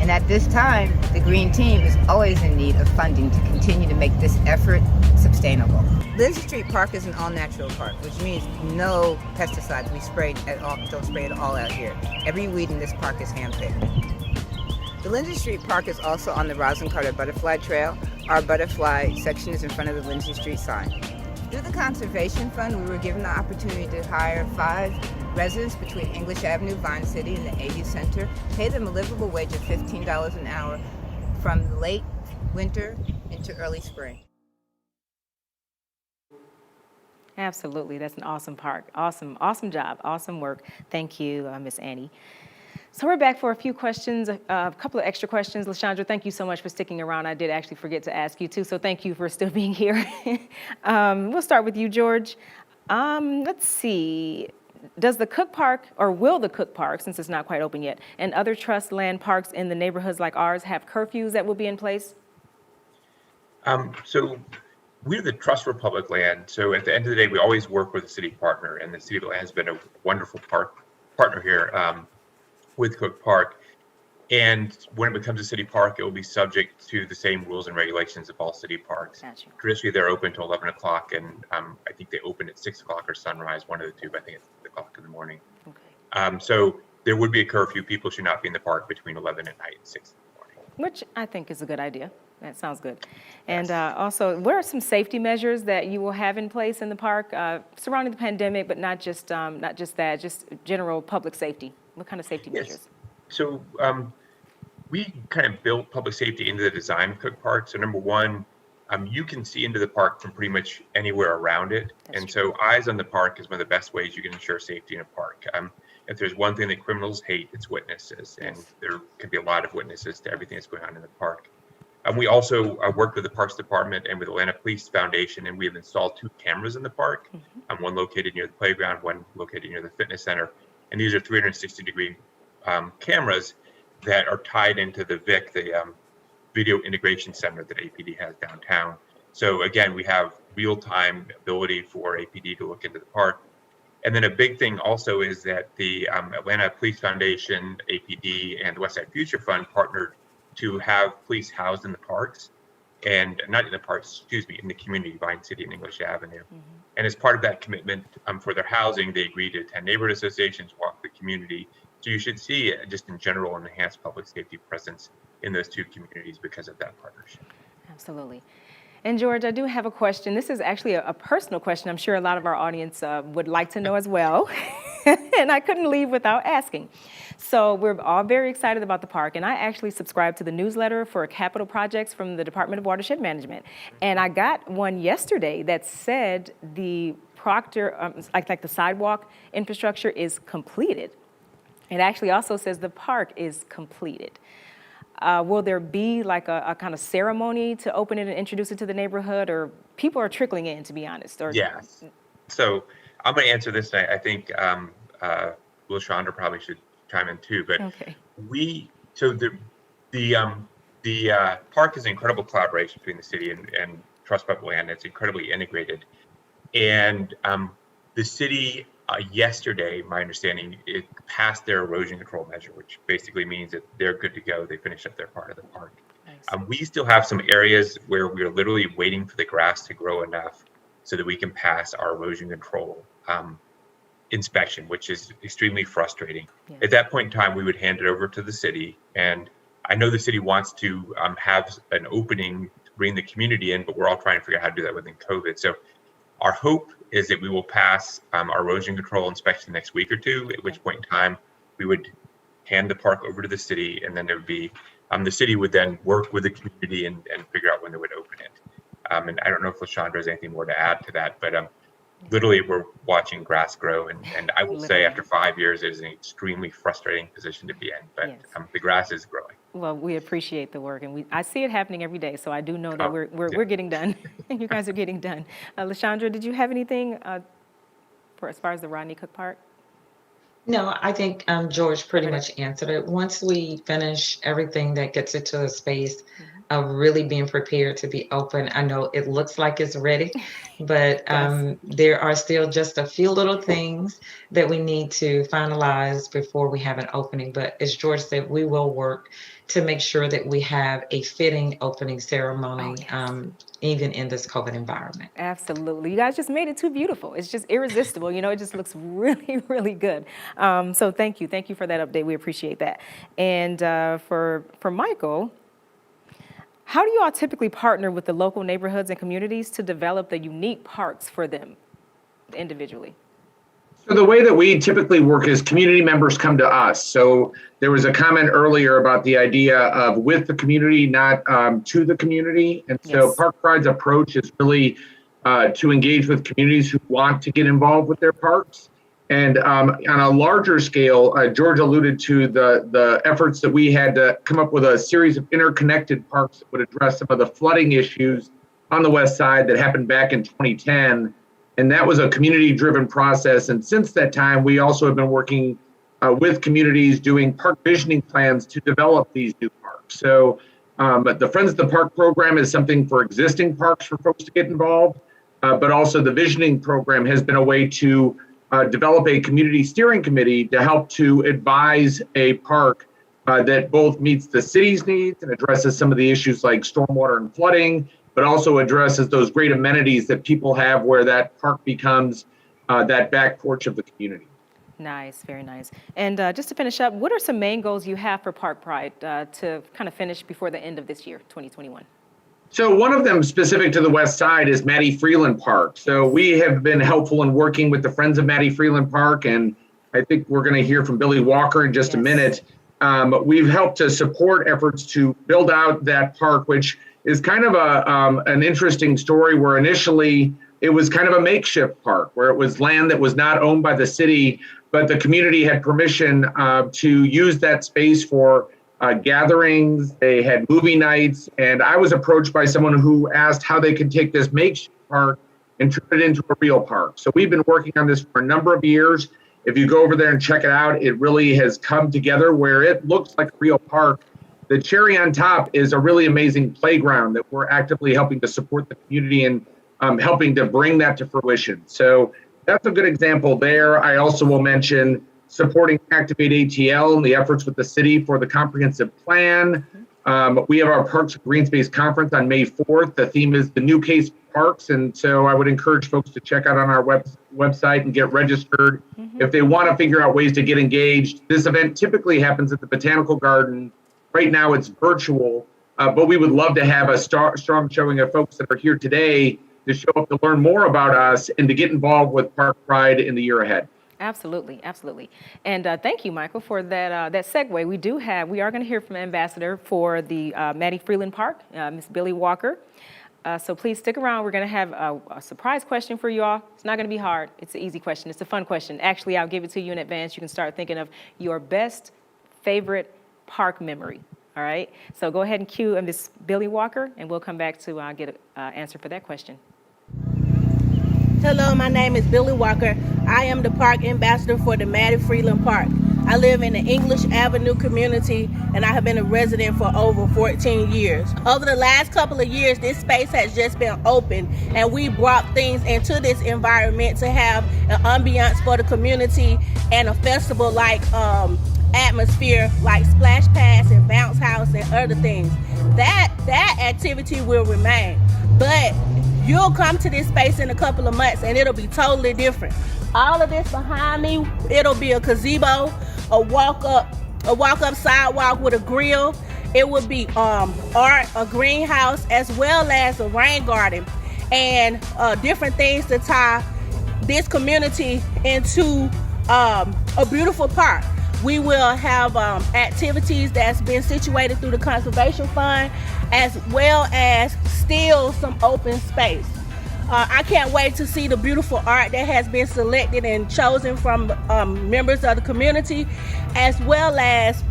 And at this time, the Green Team is always in need of funding to continue to make this effort sustainable. Lindsay Street Park is an all-natural park, which means no pesticides. We don't spray at all out here. Every weed in this park is handpicked. The Lindsay Street Park is also on the Rosin Carter Butterfly Trail. Our butterfly section is in front of the Lindsay Street sign. Through the Conservation Fund, we were given the opportunity to hire 5 residents between English Avenue, Vine City, and the AU Center, pay them a livable wage of $15 an hour from late winter into early spring. Absolutely, that's an awesome park. Awesome job, awesome work. Thank you, Miss Annie. So we're back for a few questions, a couple of extra questions. LaShondra, thank you so much for sticking around. I did actually forget to ask you too, so thank you for still being here. We'll start with you, George. Let's see. Does the Cook Park, or will the Cook Park, since it's not quite open yet, and other trust land parks in the neighborhoods like ours have curfews that will be in place? So we're the trust for public land. So at the end of the day, we always work with a city partner, and the city of Atlanta has been a wonderful partner here with Cook Park. And when it becomes a city park, it will be subject to the same rules and regulations of all city parks. Gotcha. Traditionally, they're open till 11 o'clock, and I think they open at 6 o'clock or sunrise, one of the two, but I think it's 6 o'clock in the morning. Okay. So there would be a curfew. People should not be in the park between 11 at night and 6 in the morning. Which I think is a good idea. That sounds good. And also, what are some safety measures that you will have in place in the park surrounding the pandemic, but not just that, just general public safety? What kind of safety measures? So we kind of built public safety into the design of Cook Park. So number one, you can see into the park from pretty much anywhere around it. So eyes on the park is one of the best ways you can ensure safety in a park. If there's one thing that criminals hate, it's witnesses. And there can be a lot of witnesses to everything that's going on in the park. We also worked with the Parks Department and with the Atlanta Police Foundation, and we have installed 2 cameras in the park, one located near the playground, one located near the fitness center. And these are 360-degree cameras that are tied into the VIC, the Video Integration Center that APD has downtown. So again, we have real-time ability for APD to look into the park. And then a big thing also is that the Atlanta Police Foundation, APD, and the Westside Future Fund partnered to have police housed in the parks, and not in the parks, excuse me, in the community, Vine City and English Avenue. And as part of that commitment for their housing, they agreed to attend neighborhood associations, walk the community. So you should see just in general an enhanced public safety presence in those 2 communities because of that partnership. Absolutely. And George, I do have a question. This is actually a personal question. I'm sure a lot of our audience would like to know as well. And I couldn't leave without asking. So we're all very excited about the park. And I actually subscribe to the newsletter for capital projects from the Department of Watershed Management. And I got one yesterday that said the Proctor, like the sidewalk infrastructure is completed. It actually also says the park is completed. Will there be like a kind of ceremony to open it and introduce it to the neighborhood, or people are trickling in, to be honest? Or... Yes. So I'm going to answer this. I think LaShondra probably should chime in too. But the park is an incredible collaboration between the city and Trust Public Land. It's incredibly integrated. And the city yesterday, my understanding, it passed their erosion control measure, which basically means that they're good to go. They finished up their part of the park. Nice. We still have some areas where we're literally waiting for the grass to grow enough so that we can pass our erosion control inspection, which is extremely frustrating. Yeah. At that point in time, we would hand it over to the city. And I know the city wants to have an opening to bring the community in, but we're all trying to figure out how to do that within COVID. So our hope is that we will pass our erosion control inspection next week or two, at which point in time we would hand the park over to the city, and then there would be, the city would then work with the community and figure out when they would open it. And I don't know if LaShondra has anything more to add to that, but literally we're watching grass grow, and I will say after 5 years, it is an extremely frustrating position to be in, but the grass is growing. Well, we appreciate the work, and I see it happening every day, so I do know that we're getting done. You guys are getting done. LaShondra, did you have anything for as far as the Rodney Cook Park? No, I think George pretty much answered it. Once we finish everything that gets it to a space of really being prepared to be open, I know it looks like it's ready, but there are still just a few little things that we need to finalize before we have an opening. But as George said, we will work to make sure that we have a fitting opening ceremony, even in this COVID environment. Absolutely. You guys just made it too beautiful. It's just irresistible. You know, it just looks really, really good. So thank you. Thank you for that update. We appreciate that. And for Michael, how do you all typically partner with the local neighborhoods and communities to develop the unique parks for them individually? So the way that we typically work is community members come to us. So there was a comment earlier about the idea of with the community, not to the community. And so Park Pride's approach is really to engage with communities who want to get involved with their parks. And on a larger scale, George alluded to the efforts that we had to come up with a series of interconnected parks that would address some of the flooding issues on the west side that happened back in 2010. And that was a community-driven process. And since that time, we also have been working with communities doing park visioning plans to develop these new parks. So the Friends of the Park program is something for existing parks for folks to get involved, but also the visioning program has been a way to develop a community steering committee to help to advise a park that both meets the city's needs and addresses some of the issues like stormwater and flooding, but also addresses those great amenities that people have where that park becomes that back porch of the community. Nice, very nice. And just to finish up, what are some main goals you have for Park Pride to kind of finish before the end of this year, 2021? So one of them specific to the West Side is Maddie Freeland Park. So we have been helpful in working with the Friends of Maddie Freeland Park, and I think we're going to hear from Billy Walker in just a minute. We've helped to support efforts to build out that park, which is kind of an interesting story where initially it was kind of a makeshift park where it was land that was not owned by the city, but the community had permission to use that space for gatherings. They had movie nights, and I was approached by someone who asked how they could take this makeshift park and turn it into a real park. So we've been working on this for a number of years. If you go over there and check it out, it really has come together where it looks like a real park. The cherry on top is a really amazing playground that we're actively helping to support the community and helping to bring that to fruition. So that's a good example there. I also will mention supporting Activate ATL and the efforts with the city for the comprehensive plan. We have our Parks and Green Space Conference on May 4th. The theme is the new case parks. And so I would encourage folks to check out on our website and get registered. If they want to figure out ways to get engaged. This event typically happens at the Botanical Garden. Right now it's virtual, but we would love to have a strong showing of folks that are here today to show up to learn more about us and to get involved with Park Pride in the year ahead. Absolutely, absolutely. And thank you, Michael, for that segue. We are going to hear from Ambassador for the Maddie Freeland Park, Ms. Billy Walker. So please stick around. We're going to have a surprise question for you all. It's not going to be hard. It's an easy question. It's a fun question. Actually, I'll give it to you in advance. You can start thinking of your best favorite park memory. All right. So go ahead and cue Ms. Billy Walker, and we'll come back to get an answer for that question. Hello, my name is Billy Walker. I am the park ambassador for the Maddie Freeland Park. I live in the English Avenue community, and I have been a resident for over 14 years. Over the last couple of years, this space has just been open, and we brought things into this environment to have an ambiance for the community and a festival-like atmosphere, like Splash Pass and Bounce House and other things. That activity will remain, but you'll come to this space in a couple of months and it'll be totally different. All of this behind me, it'll be a gazebo, a walk-up sidewalk with a grill. It would be art, a greenhouse, as well as a rain garden, and different things to tie this community into a beautiful park. We will have activities that's been situated through the Conservation Fund, as well as still some open space. I can't wait to see the beautiful art that has been selected and chosen from members of the community, as well as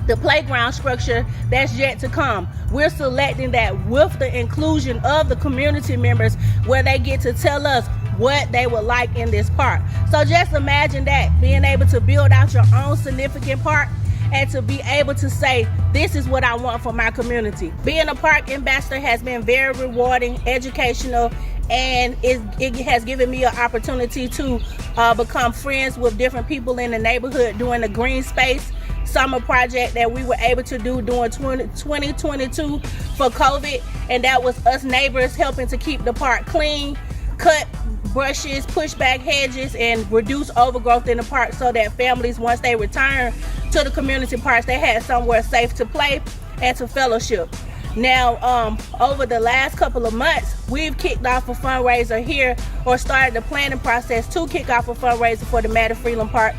the playground structure that's yet to come. We're selecting that with the inclusion of the community members, where they get to tell us what they would like in this park. So just imagine that, being able to build out your own significant park and to be able to say, this is what I want for my community. Being a park ambassador has been very rewarding, educational, and it has given me an opportunity to become friends with different people in the neighborhood during the green space summer project that we were able to do during 2022 for COVID. And that was us neighbors helping to keep the park clean, cut brushes, push back hedges, and reduce overgrowth in the park so that families, once they return to the community parks, they had somewhere safe to play and to fellowship. Now, over the last couple of months, we've kicked off a fundraiser here, or started the planning process to kick off a fundraiser for the Maddie Freeland Park.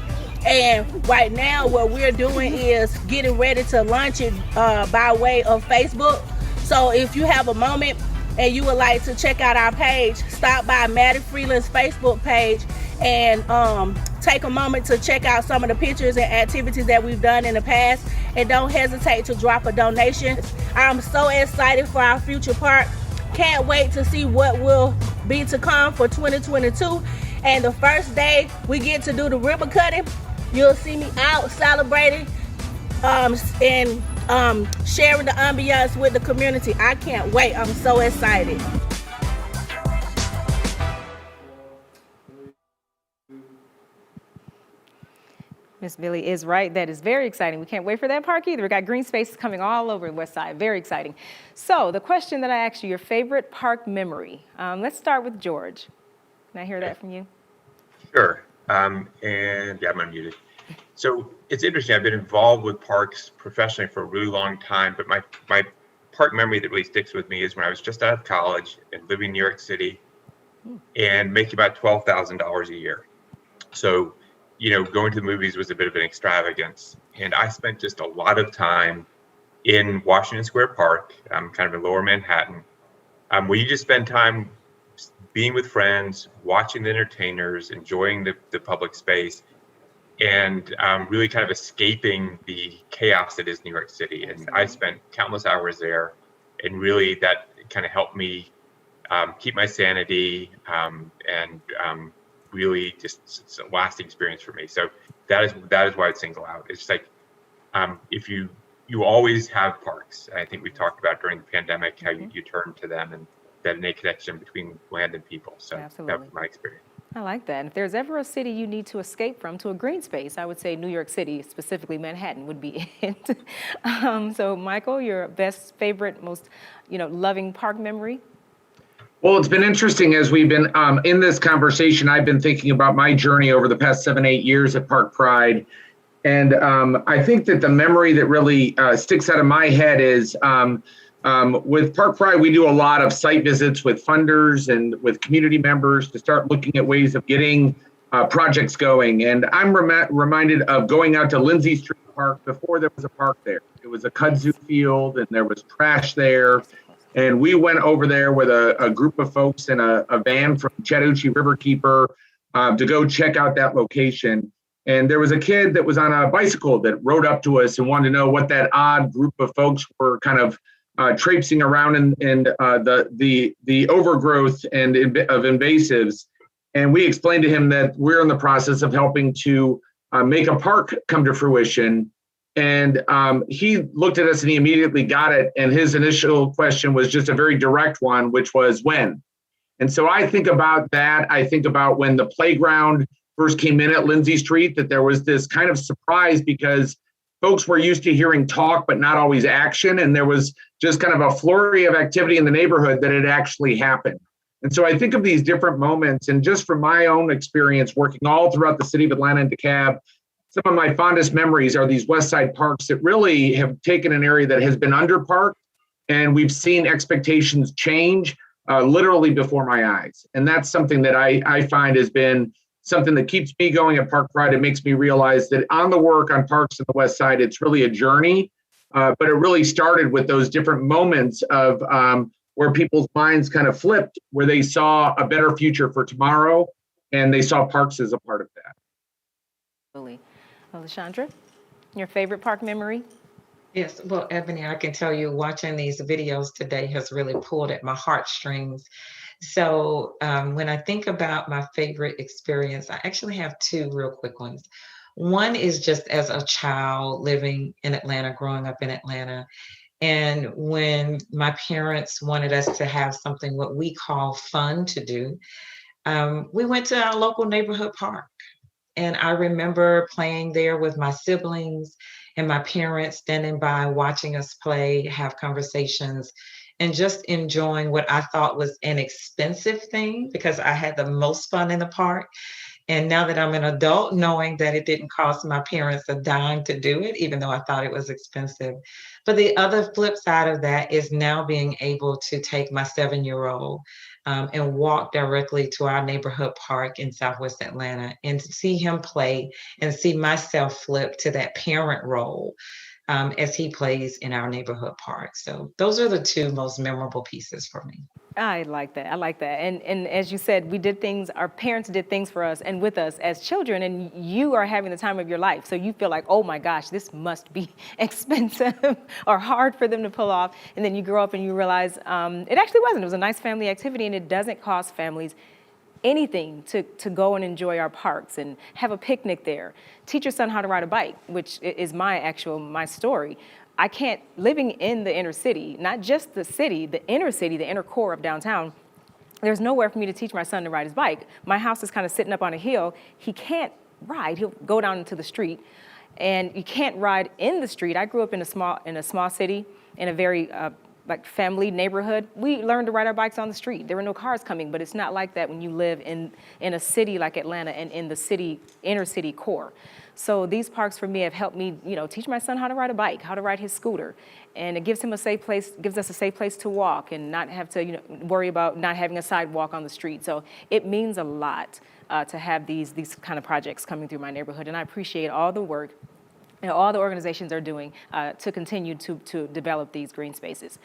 And right now, what we're doing is getting ready to launch it by way of Facebook. So if you have a moment and you would like to check out our page, stop by Maddie Freeland's Facebook page and take a moment to check out some of the pictures and activities that we've done in the past. And don't hesitate to drop a donation. I'm so excited for our future park. Can't wait to see what we'll be to come for 2022. And the first day we get to do the ribbon cutting, you'll see me out celebrating and sharing the ambiance with the community. I can't wait. I'm so excited. Miss Billy is right. That is very exciting. We can't wait for that park either. We got green spaces coming all over Westside. Very exciting. So the question that I asked you, your favorite park memory. Let's start with George. Can I hear that from you? Sure. And yeah, I'm unmuted. So it's interesting. I've been involved with parks professionally for a really long time, but my park memory that really sticks with me is when I was just out of college and living in New York City and making about $12,000 a year. So, you know, going to the movies was a bit of an extravagance. And I spent just a lot of time in Washington Square Park, kind of in lower Manhattan, where you just spend time being with friends, watching the entertainers, enjoying the public space, and really kind of escaping the chaos that is New York City. And I spent countless hours there, and really that kind of helped me keep my sanity, and really just it's a lasting experience for me. So that is why I'd single out. It's like if you always have parks. I think we talked about during the pandemic how you turn to them and that innate connection between land and people. So that was my experience. I like that. And if there's ever a city you need to escape from to a green space, I would say New York City, specifically Manhattan, would be it. So Michael, your best, favorite, most, loving park memory? Well, it's been interesting as we've been in this conversation. I've been thinking about my journey over the past 7-8 years at Park Pride. And I think that the memory that really sticks out of my head is with Park Pride, we do a lot of site visits with funders and with community members to start looking at ways of getting projects going. And I'm reminded of going out to Lindsay Street Park before there was a park there. It was a kudzu field and there was trash there. And we went over there with a group of folks in a van from Chattahoochee Riverkeeper to go check out that location. And there was a kid that was on a bicycle that rode up to us and wanted to know what that odd group of folks were kind of traipsing around in the overgrowth and of invasives. And we explained to him that we're in the process of helping to make a park come to fruition. And he looked at us and he immediately got it. And his initial question was just a very direct one, which was when. And so I think about that. I think about when the playground first came in at Lindsay Street, that there was this kind of surprise because folks were used to hearing talk, but not always action. And there was just kind of a flurry of activity in the neighborhood that had actually happened. And so I think of these different moments, and just from my own experience working all throughout the city of Atlanta and DeKalb, some of my fondest memories are these Westside parks that really have taken an area that has been underparked, and we've seen expectations change literally before my eyes. And that's something that I find has been something that keeps me going at Park Pride. It makes me realize that on the work on parks in the West Side, it's really a journey, but it really started with those different moments of where people's minds kind of flipped, where they saw a better future for tomorrow, and they saw parks as a part of that. Absolutely. Alessandra, your favorite park memory? Yes, well, Ebony, I can tell you watching these videos today has really pulled at my heartstrings. So when I think about my favorite experience, I actually have two real quick ones. One is just as a child living in Atlanta, growing up in Atlanta. And when my parents wanted us to have something what we call fun to do, we went to our local neighborhood park. And I remember playing there with my siblings and my parents standing by, watching us play, have conversations, and just enjoying what I thought was an expensive thing because I had the most fun in the park. And now that I'm an adult, knowing that it didn't cost my parents a dime to do it, even though I thought it was expensive. But the other flip side of that is now being able to take my 7-year-old and walk directly to our neighborhood park in Southwest Atlanta and see him play and see myself flip to that parent role as he plays in our neighborhood park. So those are the two most memorable pieces for me. I like that. I like that. And as you said, we did things, our parents did things for us and with us as children, and you are having the time of your life. So you feel like, oh my gosh, this must be expensive or hard for them to pull off. And then you grow up and you realize it actually wasn't. It was a nice family activity, and it doesn't cost families anything to go and enjoy our parks and have a picnic there. Teach your son how to ride a bike, which is my story. I can't, living in the inner city, not just the city, the inner core of downtown, there's nowhere for me to teach my son to ride his bike. My house is kind of sitting up on a hill. He can't ride. He'll go down into the street, and you can't ride in the street. I grew up in a small city, in a very like family neighborhood. We learned to ride our bikes on the street. There were no cars coming, but it's not like that when you live in a city like Atlanta and in the inner city core. So these parks for me have helped me, teach my son how to ride a bike, how to ride his scooter. And it gives him gives us a safe place to walk and not have to, worry about not having a sidewalk on the street. So it means a lot to have these kind of projects coming through my neighborhood. And I appreciate all the work all the organizations are doing to continue to develop these green spaces.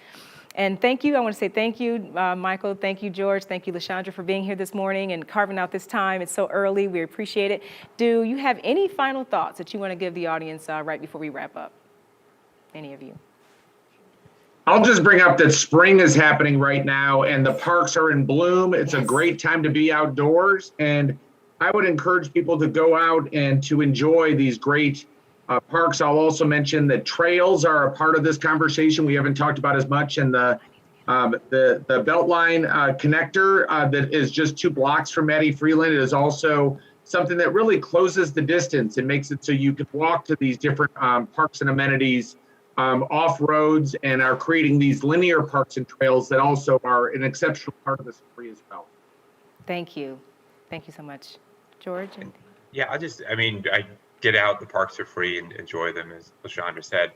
And thank you. I want to say thank you, Michael. Thank you, George. Thank you, LaShondra, for being here this morning and carving out this time. It's so early. We appreciate it. Do you have any final thoughts that you want to give the audience right before we wrap up? Any of you? I'll just bring up that spring is happening right now and the parks are in bloom. It's a great time to be outdoors. And I would encourage people to go out and to enjoy these great parks. I'll also mention that trails are a part of this conversation. We haven't talked about as much, and the Beltline connector that is just 2 blocks from Maddie Freeland is also something that really closes the distance and makes it so you can walk to these different parks and amenities off roads, and are creating these linear parks and trails that also are an exceptional part of the story as well. Thank you. Thank you so much. George? Yeah, I get out, the parks are free, and enjoy them, as LaShondra said.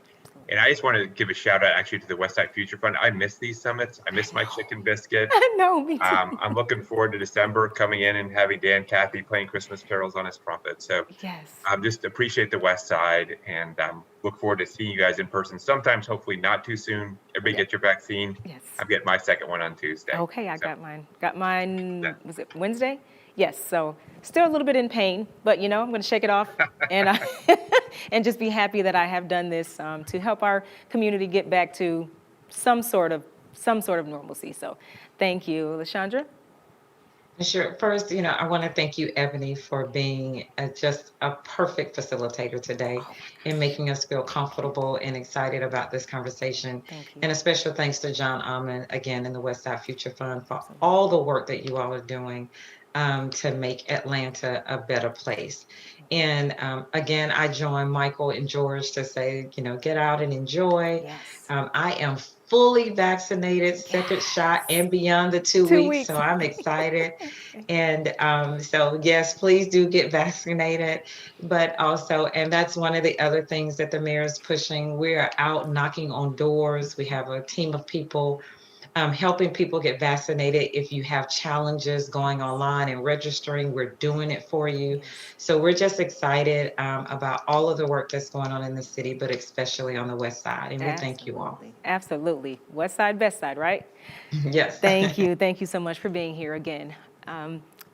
And I just want to give a shout out actually to the Westside Future Fund. I miss these summits. I miss my chicken biscuit. I know, me too. I'm looking forward to December, coming in and having Dan Cathy playing Christmas carols on his trumpet. So yes, just appreciate the Westside, and look forward to seeing you guys in person. Sometimes, hopefully not too soon. Everybody get your vaccine. Yes. I'm getting my second one on Tuesday. Okay, I got mine. Got mine, was it Wednesday? Yes, so still a little bit in pain, but I'm going to shake it off and and just be happy that I have done this to help our community get back to some sort of normalcy. So thank you. LaShondra? Sure. First, I want to thank you, Ebony, for being just a perfect facilitator today and making us feel comfortable and excited about this conversation. Thank you. And a special thanks to John Almond, again, in the Westside Future Fund for all the work that you all are doing to make Atlanta a better place. And again, I join Michael and George to say, get out and enjoy. Yes. I am fully vaccinated, second shot and beyond the 2 weeks. So I'm excited. And so yes, please do get vaccinated. But also, and that's one of the other things that the mayor is pushing. We are out knocking on doors. We have a team of people helping people get vaccinated. If you have challenges going online and registering, we're doing it for you. So we're just excited about all of the work that's going on in the city, but especially on the West Side. And we thank you all. Absolutely. West Side, best side, right? Yes. Thank you. Thank you so much for being here again.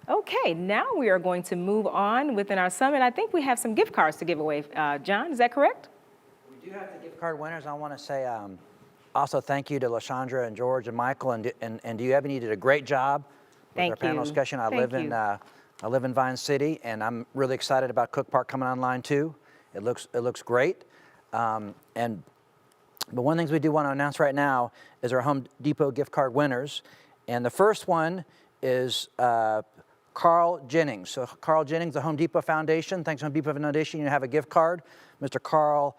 Okay, now we are going to move on within our summit. I think we have some gift cards to give away. John, is that correct? We do have the gift card winners. I want to say also thank you to LaShondra and George and Michael and you, Ebony. You did a great job with our panel discussion. I live in Vine City, and I'm really excited about Cook Park coming online too. It looks great. But one of the things we do want to announce right now is our Home Depot gift card winners. And the first one is Carl Jennings. So Carl Jennings, the Home Depot Foundation. Thanks, Home Depot Foundation. You have a gift card, Mr. Carl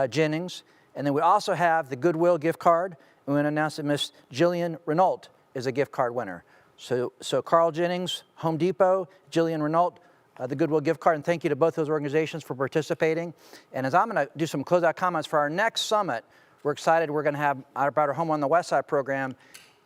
Jennings. And then we also have the Goodwill gift card. And we want to announce that Miss Jillian Renault is a gift card winner. So Carl Jennings, Home Depot, Jillian Renault, the Goodwill gift card. And thank you to both those organizations for participating. And as I'm going to do some closeout comments for our next summit, we're excited. We're going to have about our Home on the West Side program.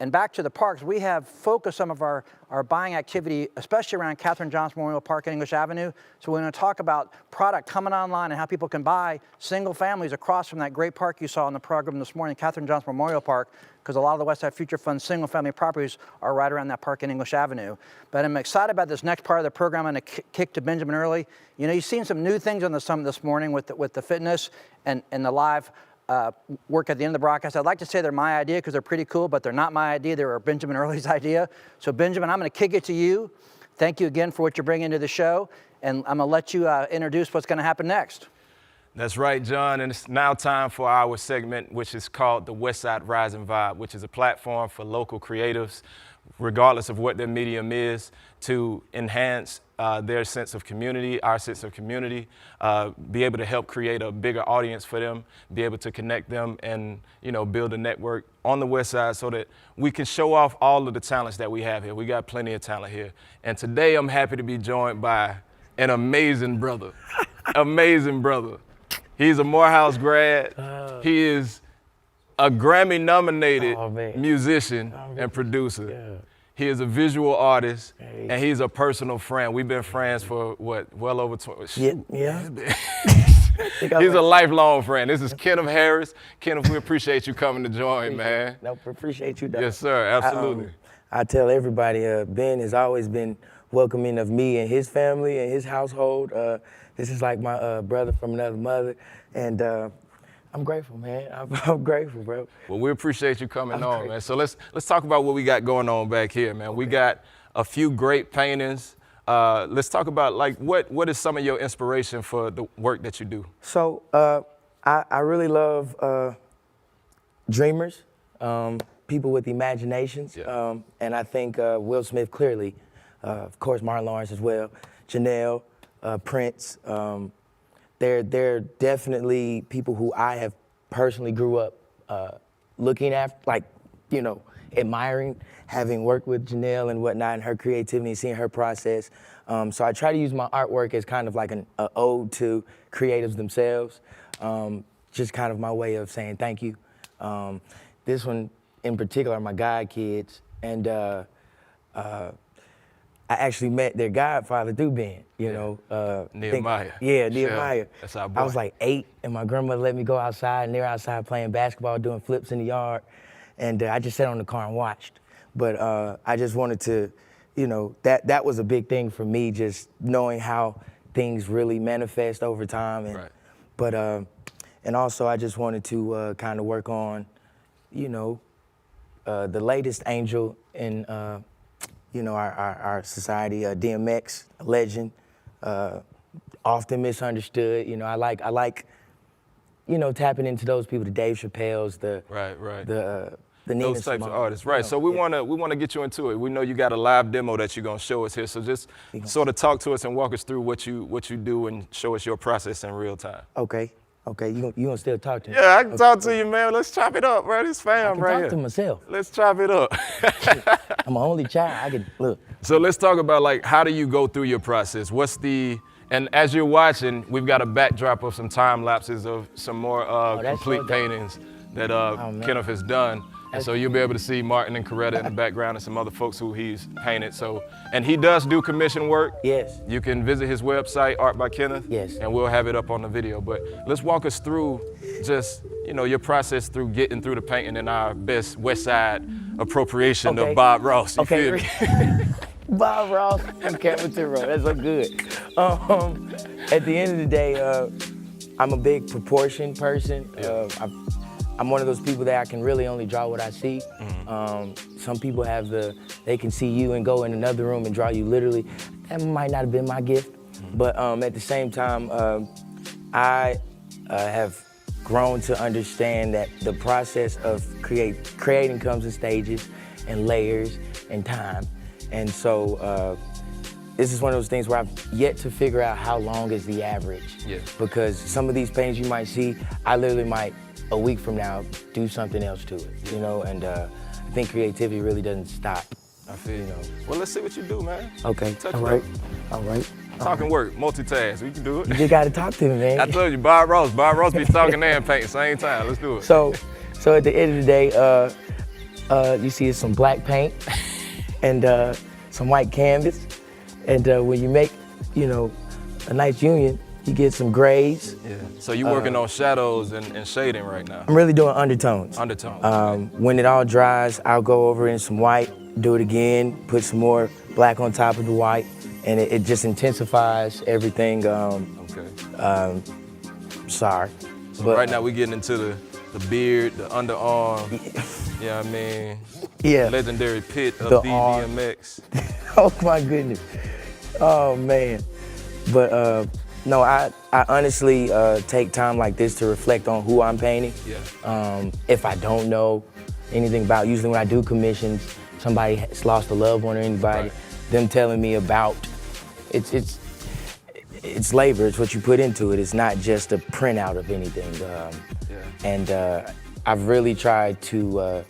And back to the parks, we have focused some of our buying activity, especially around Katherine Johnson Memorial Park and English Avenue. So we're going to talk about product coming online and how people can buy single families across from that great park you saw in the program this morning, Katherine Johnson Memorial Park, because a lot of the Westside Future Fund single family properties are right around that park in English Avenue. But I'm excited about this next part of the program. I'm going to kick to Benjamin early. You know, you've seen some new things on the summit this morning with the fitness and the live work at the end of the broadcast. I'd like to say they're my idea because they're pretty cool, but they're not my idea. They were Benjamin Early's idea. So Benjamin, I'm going to kick it to you. Thank you again for what you're bringing to the show. And I'm going to let you introduce what's going to happen next. That's right, John, and it's now time for our segment, which is called the Westside Rising Vibe, which is a platform for local creatives, regardless of what their medium is, to enhance their sense of community, our sense of community, be able to help create a bigger audience for them, be able to connect them and, you know, build a network on the West Side so that we can show off all of the talents that we have here. We got plenty of talent here. And today I'm happy to be joined by an amazing brother, amazing brother. He's a Morehouse grad. He is a Grammy-nominated musician and producer. Yeah. He is a visual artist, and he's a personal friend. We've been friends for, what, well over 20? Yeah. He's a lifelong friend. This is Kenneth Harris. Kenneth, we appreciate you coming to join, man. No, appreciate you, Doug. Yes, sir, absolutely. I tell everybody, Ben has always been welcoming of me and his family and his household. This is like my brother from another mother, and I'm grateful, man. I'm grateful, bro. Well, we appreciate you coming on, man. So let's talk about what we got going on back here, man. Okay. We got a few great paintings. Let's talk about, like, what is some of your inspiration for the work that you do? So I really love dreamers, people with imaginations, and I think Will Smith clearly, of course Martin Lawrence as well, Janelle, Prince. They're definitely people who I have personally grew up looking at, like, you know, admiring, having worked with Janelle and whatnot, and her creativity, seeing her process. So I try to use my artwork as kind of like an ode to creatives themselves, just kind of my way of saying thank you. This one in particular are my god kids, and I actually met their godfather through Ben, you know. Nehemiah. Nehemiah. That's our boy. I was like 8, and my grandmother let me go outside, and they were outside playing basketball, doing flips in the yard, and I just sat on the car and watched. But I just wanted to, you know, that was a big thing for me, just knowing how things really manifest over time. And, but, and also I just wanted to kind of work on, you know, the latest angel in, you know, our society, DMX, a legend, often misunderstood. You know, I like, you know, tapping into those people, the Dave Chappelle's, the Nina those types Simone, of artists, right? So we wanna get you into it. We know you got a live demo that you're gonna show us here. So just sort of talk to us and walk us through what you do and show us your process in real time. Okay. You gonna still talk to me? Yeah, I can talk to you, man. Let's chop it up, bro. This fam right here. I can talk to myself. Let's chop it up. I'm an only child. I can look. So let's talk about, like, how do you go through your process? And as you're watching, we've got a backdrop of some time lapses of some more complete paintings that Kenneth has done. And so you'll be able to see Martin and Coretta in the background and some other folks who he's painted. So, and he does do commission work. Yes. You can visit his website, Art by Kenneth. Yes. And we'll have it up on the video. But let's walk us through just, you know, your process through getting through the painting in our best West Side appropriation of Bob Ross. You feel me? Bob Ross and Kevin Tiro. That's so good. At the end of the day, I'm a big proportion person. I'm one of those people that I can really only draw what I see. Some people have they can see you and go in another room and draw you literally. That might not have been my gift, but at the same time, I have grown to understand that the process of creating comes in stages and layers and time. And so this is one of those things where I've yet to figure out how long is the average. Yeah. Because some of these paintings you might see, I literally might, a week from now, do something else to it, you know? And I think creativity really doesn't stop. I feel you. Well, let's see what you do, man. Okay, Touch all right. Talking work, multitask, we can do it. You just gotta talk to me, man. I told you, Bob Ross be talking and painting same time. Let's do it. So at the end of the day, you see is some black paint and some white canvas. And when you make, you know, a nice union, you get some grays. Yeah. So you're working on shadows and shading right now? I'm really doing undertones. Undertones. When it all dries, I'll go over in some white, do it again, put some more black on top of the white, and it just intensifies everything. Sorry. So right now we're getting into the beard, the underarm, yeah, I mean, yeah, legendary pit of the DVMX. Oh my goodness. Oh man. But no, I honestly take time like this to reflect on who I'm painting. Yeah. If I don't know anything about, usually when I do commissions, somebody has lost a loved one or anybody, them telling me about, it's labor, it's what you put into it. It's not just a printout of anything. And I've really tried to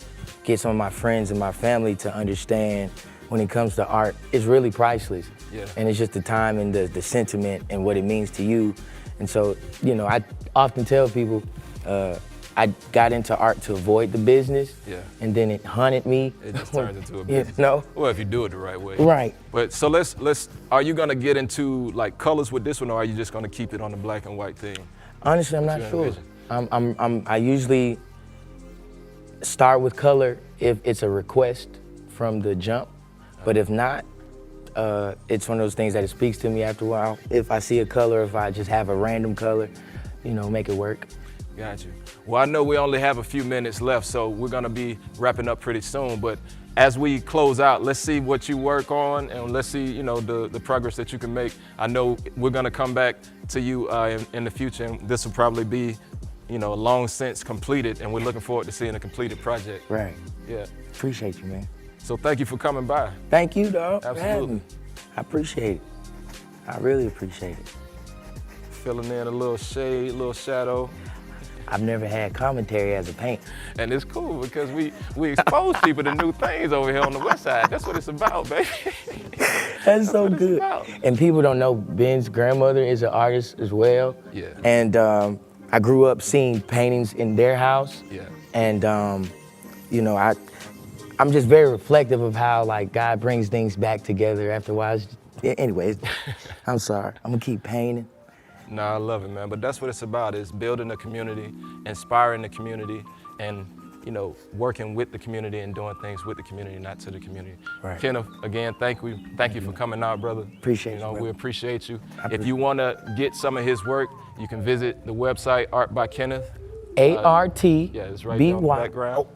get some of my friends and my family to understand when it comes to art, it's really priceless. Yeah. And it's just the time and the sentiment and what it means to you. And so, you know, I often tell people, I got into art to avoid the business, and then it hunted me. It just turns into a business. You know? Well, if you do it the right way. Right. But so let's. Are you gonna get into like colors with this one, or are you just gonna keep it on the black and white thing? Honestly, I'm not sure. I usually start with color if it's a request from the jump, but if not, it's one of those things that it speaks to me after a while. If I see a color, if I just have a random color, you know, make it work. Got you. Well, I know we only have a few minutes left, so we're gonna be wrapping up pretty soon, but as we close out, let's see what you work on and let's see, you know, the progress that you can make. I know we're gonna come back to you in the future, and this will probably be, you know, long since completed, and we're looking forward to seeing a completed project. Right. Yeah. Appreciate you, man. So thank you for coming by. Thank you, dog. for having Absolutely. me. I appreciate it. I really appreciate it. Filling in a little shade, a little shadow. I've never had commentary as a paint. And it's cool because we expose people to new things over here on the west side. That's what it's about, baby. That's so good. And people don't know Ben's grandmother is an artist as well. Yeah. And I grew up seeing paintings in their house. Yeah. And you know, I'm just very reflective of how like God brings things back together after a while. Anyways, I'm sorry. I'm gonna keep painting. No, I love it, man. But that's what it's about, is building a community, inspiring the community, and, you know, working with the community and doing things with the community, not to the community. Right. Kenneth, again, thank you for coming out, brother. Appreciate you. Know, you, we brother. appreciate you. I If you want to get some of his work, you can visit the website, Art by Kenneth. A-R-T-B-Y. Yeah, it's right there on the background.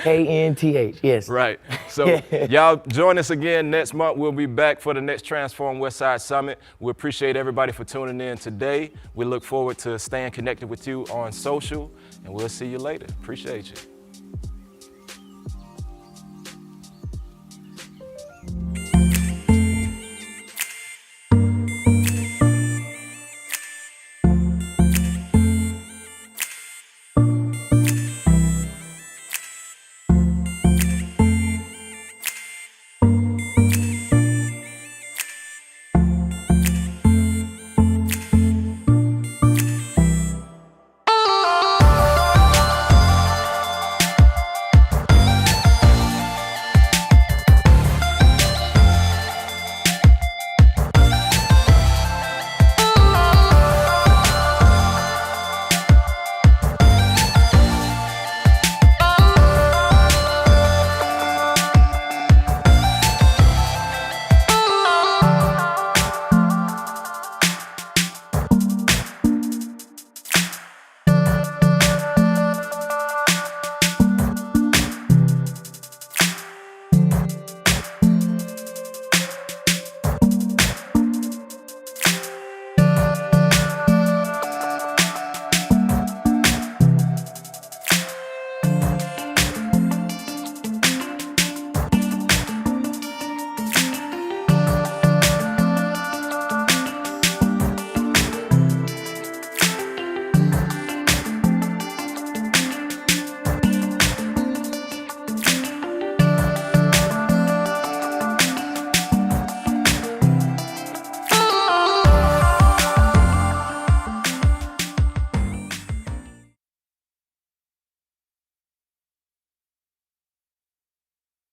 K-N-T-H, yes. Right. So y'all join us again next month. We'll be back for the next Transform Westside Summit. We appreciate everybody for tuning in today. We look forward to staying connected with you on social, and we'll see you later. Appreciate you.